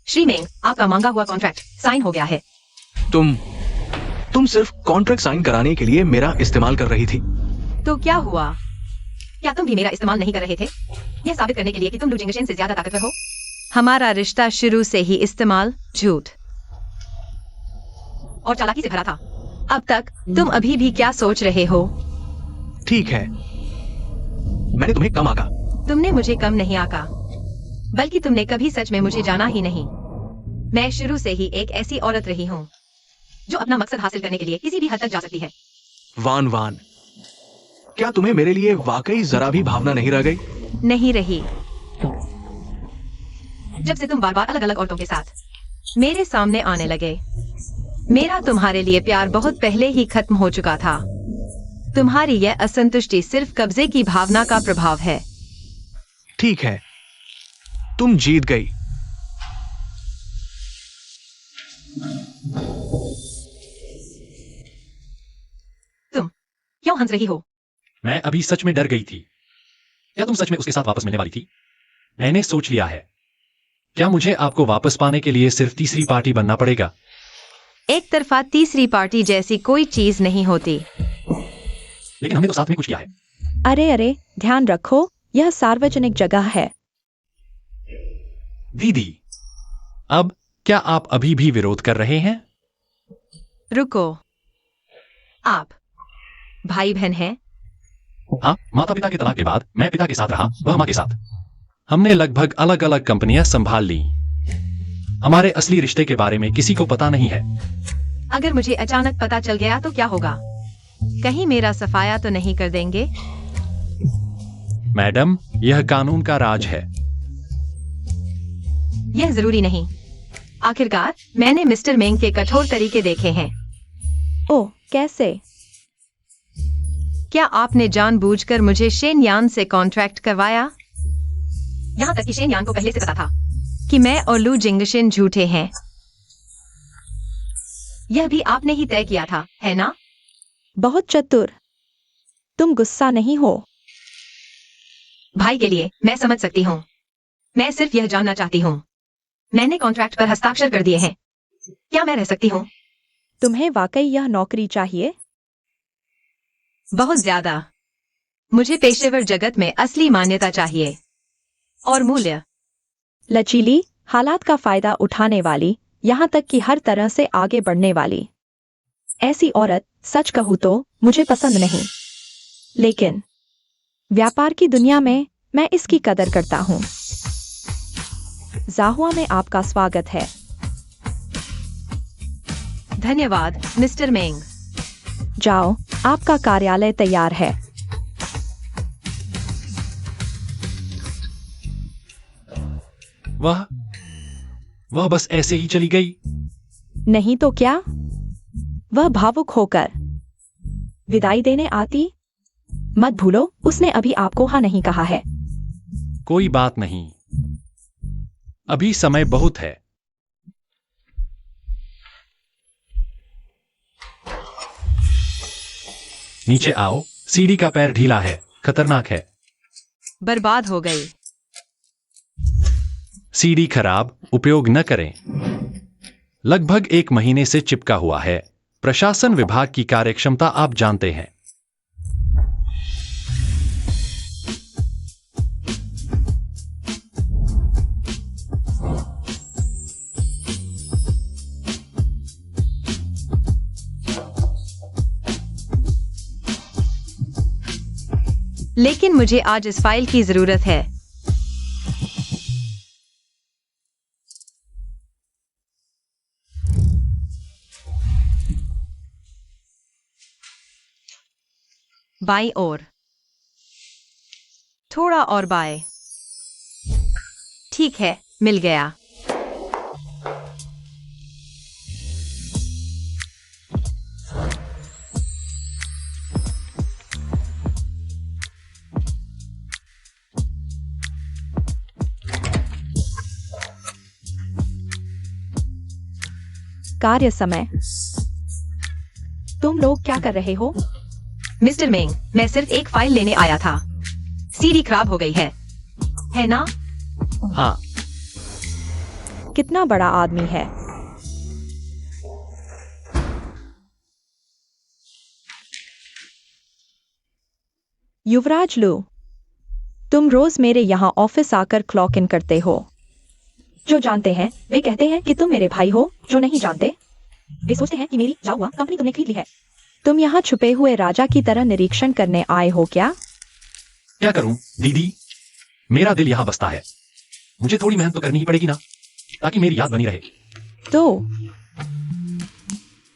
श्री मेंग, आपका मांगा हुआ कॉन्ट्रैक्ट साइन हो गया है। तुम सिर्फ कॉन्ट्रैक्ट साइन कराने के लिए मेरा इस्तेमाल कर रही थी। तो क्या हुआ? क्या तुम भी मेरा इस्तेमाल नहीं कर रहे थे? यह साबित करने के लिए कि तुम लू जिंगशेन से ज्यादा ताकतवर हो। हमारा रिश्ता शुरू से ही इस्तेमाल, झूठ और चालाकी से भरा था। अब तक तुम अभी भी क्या सोच रहे हो? ठीक है, मैंने तुम्हें कम आका। तुमने मुझे कम नहीं आका, बल्कि तुमने कभी सच में मुझे जाना ही नहीं। मैं शुरू से ही एक ऐसी औरत रही हूँ जो अपना मकसद हासिल करने के लिए किसी भी हद तक जा सकती है। वान वान, क्या तुम्हें मेरे लिए वाकई जरा भी भावना नहीं रह गई? नहीं रही। जब से तुम बार बार अलग अलग औरतों के साथ मेरे सामने आने लगे, मेरा तुम्हारे लिए प्यार बहुत पहले ही खत्म हो चुका था। तुम्हारी यह असंतुष्टि सिर्फ कब्जे की भावना का प्रभाव है। ठीक है, तुम जीत गई। तुम क्यों हंस रही हो? मैं अभी सच में डर गई थी। क्या तुम सच में उसके साथ वापस मिलने वाली थी? मैंने सोच लिया है। क्या मुझे आपको वापस पाने के लिए सिर्फ तीसरी पार्टी बनना पड़ेगा? एक तरफा तीसरी पार्टी जैसी कोई चीज नहीं होती। लेकिन हमने तो साथ में कुछ किया है। अरे अरे, ध्यान रखो, यह सार्वजनिक जगह है। दीदी, अब क्या आप अभी भी विरोध कर रहे हैं? रुको, आप भाई बहन हैं? हाँ, माता पिता के तलाक के बाद मैं पिता के साथ रहा, वह माँ के साथ। हमने लगभग अलग अलग कंपनियां संभाल ली। हमारे असली रिश्ते के बारे में किसी को पता नहीं है। अगर मुझे अचानक पता चल गया तो क्या होगा? कहीं मेरा सफाया तो नहीं कर देंगे? मैडम, यह कानून का राज है। यह जरूरी नहीं। आखिरकार मैंने मिस्टर मेंग के कठोर तरीके देखे हैं। ओह, कैसे? क्या आपने जानबूझकर मुझे शेन यान से कॉन्ट्रैक्ट करवाया? यहाँ तक कि शेन यान को पहले से पता था कि मैं और लू जिंगशिन झूठे हैं। यह भी आपने ही तय किया था, है ना? बहुत चतुर। तुम गुस्सा नहीं हो? भाई के लिए मैं समझ सकती हूँ। मैं सिर्फ यह जानना चाहती हूँ। मैंने कॉन्ट्रैक्ट पर हस्ताक्षर कर दिए हैं। क्या मैं रह सकती हूँ? तुम्हें वाकई यह नौकरी चाहिए? बहुत ज्यादा। मुझे पेशेवर जगत में असली मान्यता चाहिए और मूल्य। लचीली, हालात का फायदा उठाने वाली, यहाँ तक कि हर तरह से आगे बढ़ने वाली। ऐसी औरत, सच कहूँ तो, मुझे पसंद नहीं। लेकिन व्यापार की दुनिया में मैं इसकी कदर करता हूँ। जाहुआ में आपका स्वागत है। धन्यवाद, मिस्टर मेंग। जाओ, आपका कार्यालय तैयार है। वह बस ऐसे ही चली गई। नहीं तो क्या? वह भावुक होकर विदाई देने आती। मत भूलो, उसने अभी आपको हाँ नहीं कहा है। कोई बात नहीं, अभी समय बहुत है। नीचे आओ, सीढ़ी का पैर ढीला है, खतरनाक है। बर्बाद हो गई। सीढ़ी खराब, उपयोग न करें। लगभग 1 महीने से चिपका हुआ है। प्रशासन विभाग की कार्यक्षमता आप जानते हैं। लेकिन मुझे आज इस फाइल की जरूरत है। बाईं ओर, थोड़ा और बाएं। ठीक है, मिल गया। कार्य समय। तुम लोग क्या कर रहे हो? मिस्टर मेंग, मैं सिर्फ एक फाइल लेने आया था। सीढ़ी खराब हो गई है ना? हाँ। कितना बड़ा आदमी है। युवराज लू, तुम रोज मेरे यहाँ ऑफिस आकर क्लॉक इन करते हो। जो जानते हैं वे कहते हैं कि तुम मेरे भाई हो, जो नहीं जानते वे सोचते हैं कि मेरी जाहुआ कंपनी तुमने खरीद ली है। तुम यहाँ छुपे हुए राजा की तरह निरीक्षण करने आए हो क्या? क्या करूं दीदी, मेरा दिल यहाँ बसता है। मुझे थोड़ी मेहनत तो करनी ही पड़ेगी ना, ताकि मेरी याद बनी रहे। तो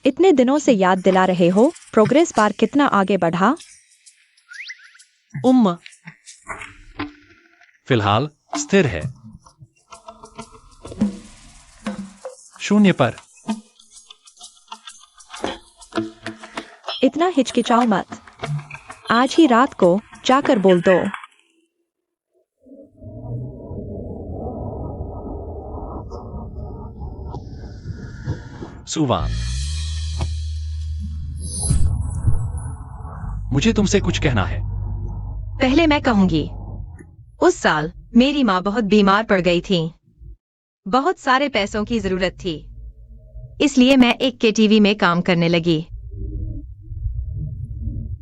इतने दिनों से याद दिला रहे हो, प्रोग्रेस बार कितना आगे बढ़ा? फिलहाल स्थिर है, 0 पर। इतना हिचकिचाओ मत। आज ही रात को जाकर बोल दो। सुवान, मुझे तुमसे कुछ कहना है। पहले मैं कहूंगी, उस साल मेरी माँ बहुत बीमार पड़ गई थी। बहुत सारे पैसों की जरूरत थी, इसलिए मैं एक केटीवी में काम करने लगी।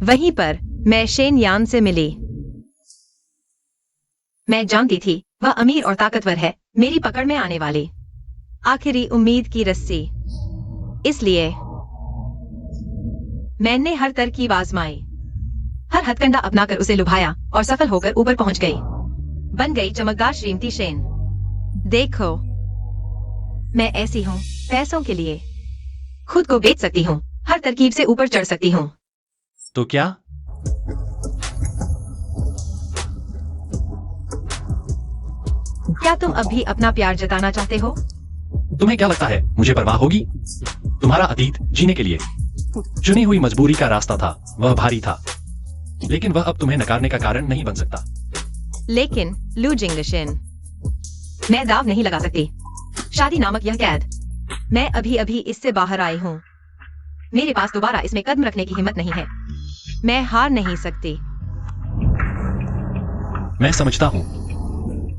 वहीं पर मैं शेन यान से मिली। मैं जानती थी वह अमीर और ताकतवर है, मेरी पकड़ में आने वाली आखिरी उम्मीद की रस्सी। इसलिए मैंने हर तरकीब आजमाई, हर हथकंडा अपनाकर उसे लुभाया और सफल होकर ऊपर पहुंच गई। बन गई चमकदार श्रीमती शेन। देखो, मैं ऐसी हूँ, पैसों के लिए खुद को बेच सकती हूँ, हर तरकीब से ऊपर चढ़ सकती हूँ। तो क्या? क्या तुम अब भी अपना प्यार जताना चाहते हो? तुम्हें क्या लगता है मुझे परवाह होगी? तुम्हारा अतीत जीने के लिए चुनी हुई मजबूरी का रास्ता था, वह भारी था, लेकिन वह अब तुम्हें नकारने का कारण नहीं बन सकता। लेकिन लू जिंगशिन, मैं दाव नहीं लगा सकती। शादी नामक यह कैद, मैं अभी अभी इससे बाहर आई हूँ। मेरे पास दोबारा इसमें कदम रखने की हिम्मत नहीं है। मैं हार नहीं सकती। मैं समझता हूँ।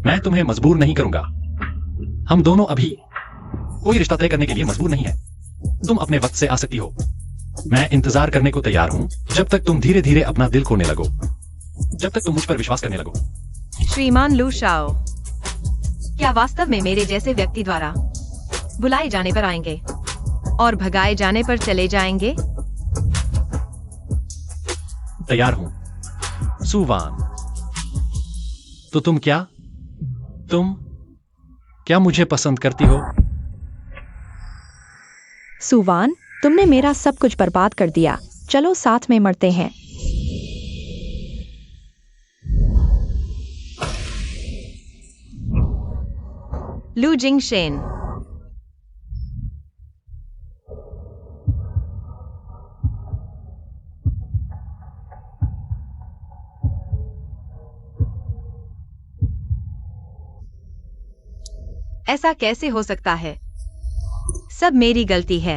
मैं तुम्हें मजबूर नहीं करूंगा। हम दोनों अभी कोई रिश्ता तय करने के लिए मजबूर नहीं है। तुम अपने वक्त से आ सकती हो। मैं इंतजार करने को तैयार हूँ जब तक तुम धीरे धीरे अपना दिल खोने लगो, जब तक तुम मुझ पर विश्वास करने लगो। श्रीमान लू शाओ, क्या वास्तव में मेरे जैसे व्यक्ति द्वारा बुलाए जाने पर आएंगे और भगाए जाने पर चले जाएंगे? तैयार हूं सुवान। तो तुम क्या मुझे पसंद करती हो? सुवान, तुमने मेरा सब कुछ बर्बाद कर दिया। चलो साथ में मरते हैं। लू जिंगशेन, ऐसा कैसे हो सकता है? सब मेरी गलती है।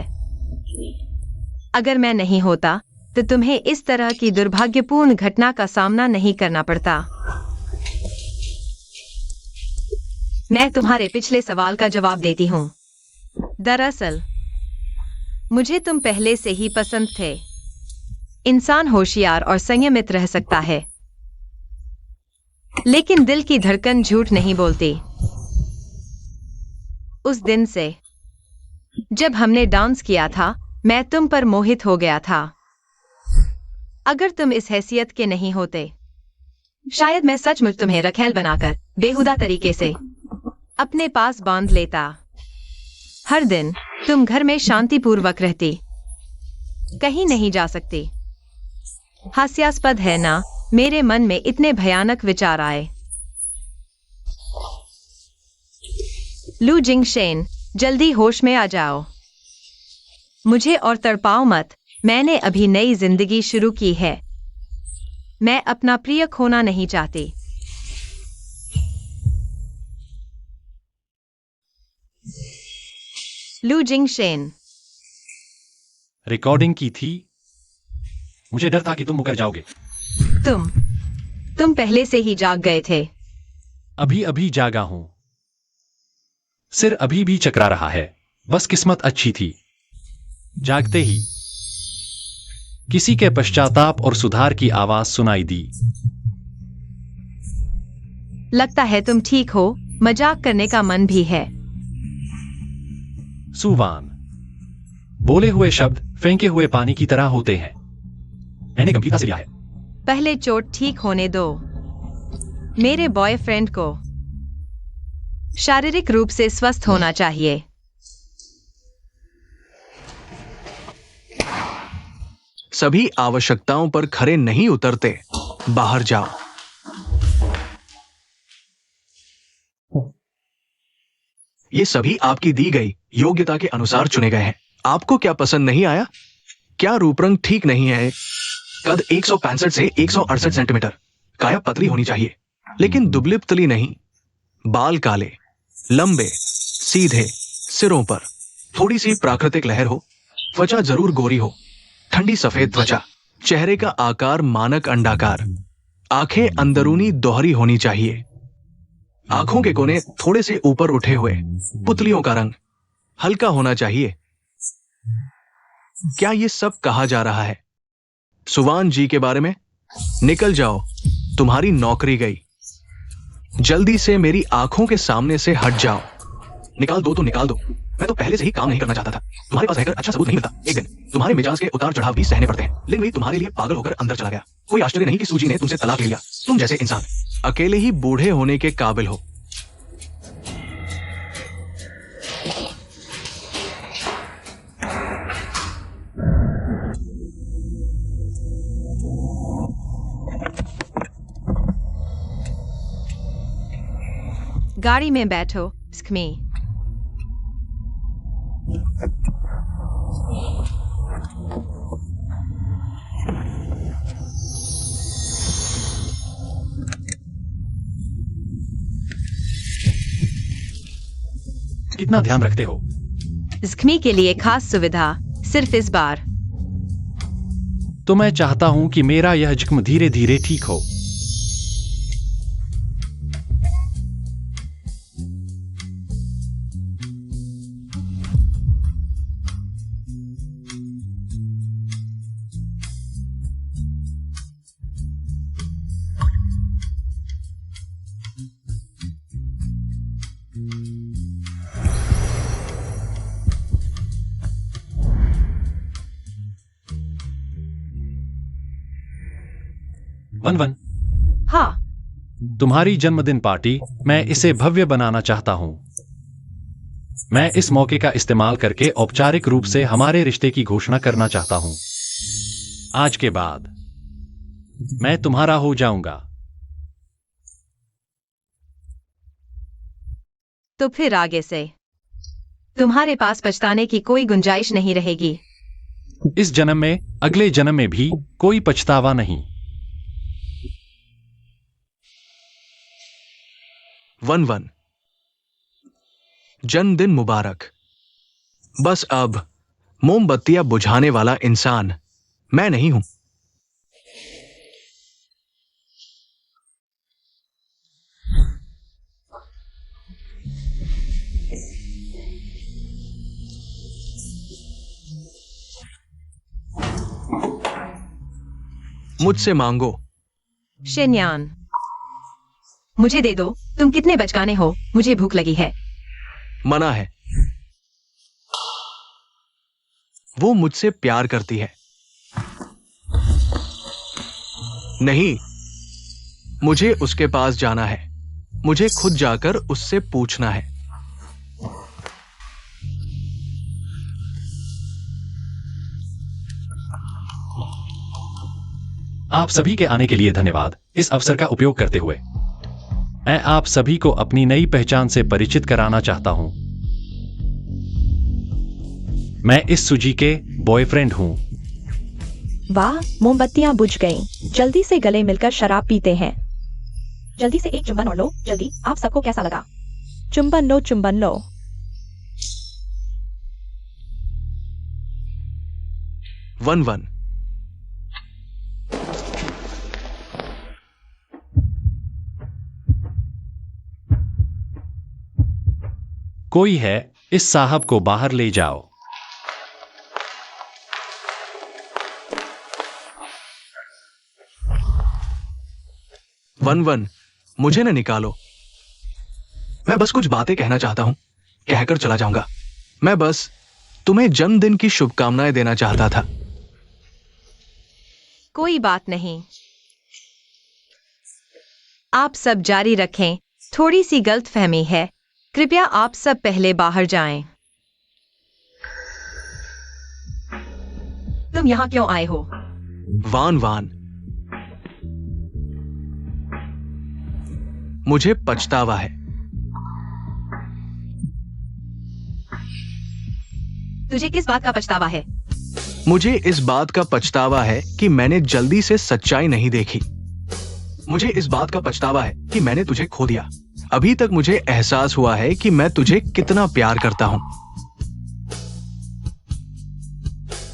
अगर मैं नहीं होता तो तुम्हें इस तरह की दुर्भाग्यपूर्ण घटना का सामना नहीं करना पड़ता। मैं तुम्हारे पिछले सवाल का जवाब देती हूँ। दरअसल मुझे तुम पहले से ही पसंद थे। इंसान होशियार और संयमित रह सकता है, लेकिन दिल की धड़कन झूठ नहीं बोलती। उस दिन से जब हमने डांस किया था, मैं तुम पर मोहित हो गया था। अगर तुम इस हैसियत के नहीं होते, शायद मैं सचमुच तुम्हें रखेल बनाकर बेहुदा तरीके से अपने पास बांध लेता। हर दिन तुम घर में शांतिपूर्वक रहती, कहीं नहीं जा सकती। हास्यास्पद है ना, मेरे मन में इतने भयानक विचार आए। लू जिंगशेन, जल्दी होश में आ जाओ। मुझे और तड़पाओ मत। मैंने अभी नई जिंदगी शुरू की है। मैं अपना प्रिय खोना नहीं चाहती। लू जिंगशेन, रिकॉर्डिंग की थी। मुझे डर था कि तुम मुकर जाओगे। तुम पहले से ही जाग गए थे। अभी अभी जागा हूं। सिर अभी भी चकरा रहा है। बस किस्मत अच्छी थी। जागते ही किसी के पश्चाताप और सुधार की आवाज सुनाई दी। लगता है तुम ठीक हो। मजाक करने का मन भी है। सुवान, बोले हुए शब्द फेंके हुए पानी की तरह होते हैं। मैंने गंभीरता से लिया है। पहले चोट ठीक होने दो। मेरे बॉयफ्रेंड को शारीरिक रूप से स्वस्थ होना चाहिए। सभी आवश्यकताओं पर खरे नहीं उतरते। बाहर जाओ। ये सभी आपकी दी गई योग्यता के अनुसार चुने गए हैं। आपको क्या पसंद नहीं आया? क्या रूपरंग ठीक नहीं है? कद 165 से 168 सेंटीमीटर। काया पतली होनी चाहिए, लेकिन दुबली पतली नहीं। बाल काले, लंबे, सीधे, सिरों पर थोड़ी सी प्राकृतिक लहर हो। त्वचा जरूर गोरी हो, ठंडी सफेद त्वचा। चेहरे का आकार मानक अंडाकार। आंखें अंदरूनी दोहरी होनी चाहिए। आंखों के कोने थोड़े से ऊपर उठे हुए। पुतलियों का रंग हल्का होना चाहिए। क्या ये सब कहा जा रहा है सुवान जी के बारे में? निकल जाओ, तुम्हारी नौकरी गई। जल्दी से मेरी आंखों के सामने से हट जाओ। निकाल दो तो निकाल दो। मैं तो पहले से ही काम नहीं करना चाहता था। तुम्हारे पास रहकर अच्छा सबूत नहीं मिलता। एक दिन तुम्हारे मिजाज के उतार चढ़ाव भी सहने पड़ते हैं, लेकिन वही तुम्हारे लिए पागल होकर अंदर चला गया। कोई आश्चर्य नहीं कि सूजी ने तुमसे तलाक ले लिया। तुम जैसे इंसान अकेले ही बूढ़े होने के काबिल हो। गाड़ी में बैठो। स्कमी, कितना ध्यान रखते हो? जख्मी के लिए खास सुविधा सिर्फ इस बार। तो मैं चाहता हूं कि मेरा यह जख्म धीरे धीरे ठीक हो। वन वन, हाँ, तुम्हारी जन्मदिन पार्टी, मैं इसे भव्य बनाना चाहता हूं। मैं इस मौके का इस्तेमाल करके औपचारिक रूप से हमारे रिश्ते की घोषणा करना चाहता हूं। आज के बाद मैं तुम्हारा हो जाऊंगा। तो फिर आगे से तुम्हारे पास पछताने की कोई गुंजाइश नहीं रहेगी। इस जन्म में, अगले जन्म में भी कोई पछतावा नहीं। 1-1 जन्मदिन मुबारक। बस अब मोमबत्तियां बुझाने वाला इंसान मैं नहीं हूं। मुझसे मांगो। शेनयान, मुझे दे दो। तुम कितने बचकाने हो, मुझे भूख लगी है। मना है। वो मुझसे प्यार करती है। नहीं, मुझे उसके पास जाना है। मुझे खुद जाकर उससे पूछना है। आप सभी के आने के लिए धन्यवाद। इस अवसर का उपयोग करते हुए मैं आप सभी को अपनी नई पहचान से परिचित कराना चाहता हूं। मैं इस सुजी के बॉयफ्रेंड हूं। वाह, मोमबत्तियां बुझ गईं। जल्दी से गले मिलकर शराब पीते हैं। जल्दी से एक चुंबन और लो, जल्दी। आप सबको कैसा लगा? चुंबन लो, चुंबन लो। 1-1 कोई है, इस साहब को बाहर ले जाओ। वन मुझे न निकालो। मैं बस कुछ बातें कहना चाहता हूं, कहकर चला जाऊंगा। मैं बस तुम्हें जन्मदिन की शुभकामनाएं देना चाहता था। कोई बात नहीं, आप सब जारी रखें। थोड़ी सी गलतफहमी है। कृपया आप सब पहले बाहर जाएं। तुम यहाँ क्यों आए हो? वान मुझे पछतावा है। तुझे किस बात का पछतावा है? मुझे इस बात का पछतावा है कि मैंने जल्दी से सच्चाई नहीं देखी। मुझे इस बात का पछतावा है कि मैंने तुझे खो दिया। अभी तक मुझे एहसास हुआ है कि मैं तुझे कितना प्यार करता हूं।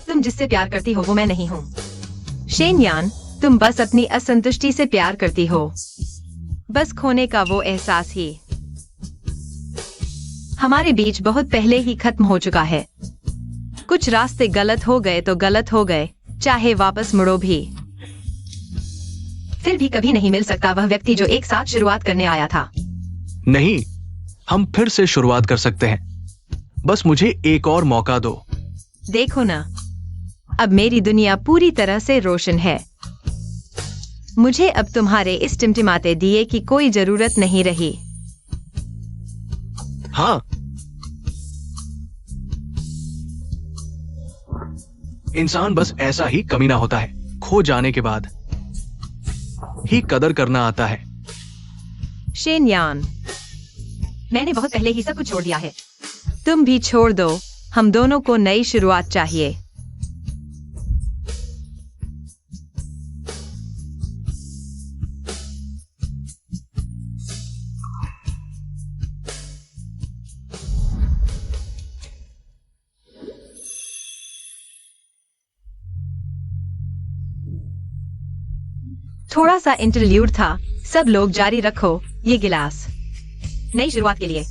तुम जिससे प्यार करती हो वो मैं नहीं हूं। शेनयान, तुम बस अपनी असंतुष्टि से प्यार करती हो। बस खोने का वो एहसास ही। हमारे बीच बहुत पहले ही खत्म हो चुका है। कुछ रास्ते गलत हो गए तो गलत हो गए, चाहे वापस मुड़ो भी। फिर भी कभी नहीं मिल सकता वह व्यक्ति जो एक साथ शुरुआत करने आया था। नहीं, हम फिर से शुरुआत कर सकते हैं। बस मुझे एक और मौका दो। देखो ना, अब मेरी दुनिया पूरी तरह से रोशन है। मुझे अब तुम्हारे इस टिमटिमाते दिए की कोई जरूरत नहीं रही। हाँ, इंसान बस ऐसा ही कमीना होता है। खो जाने के बाद ही कदर करना आता है। शेनयान, मैंने बहुत पहले ही सब कुछ छोड़ दिया है। तुम भी छोड़ दो। हम दोनों को नई शुरुआत चाहिए। थोड़ा सा इंटरल्यूड था। सब लोग जारी रखो ये गिलास। नई शुरुआत के लिए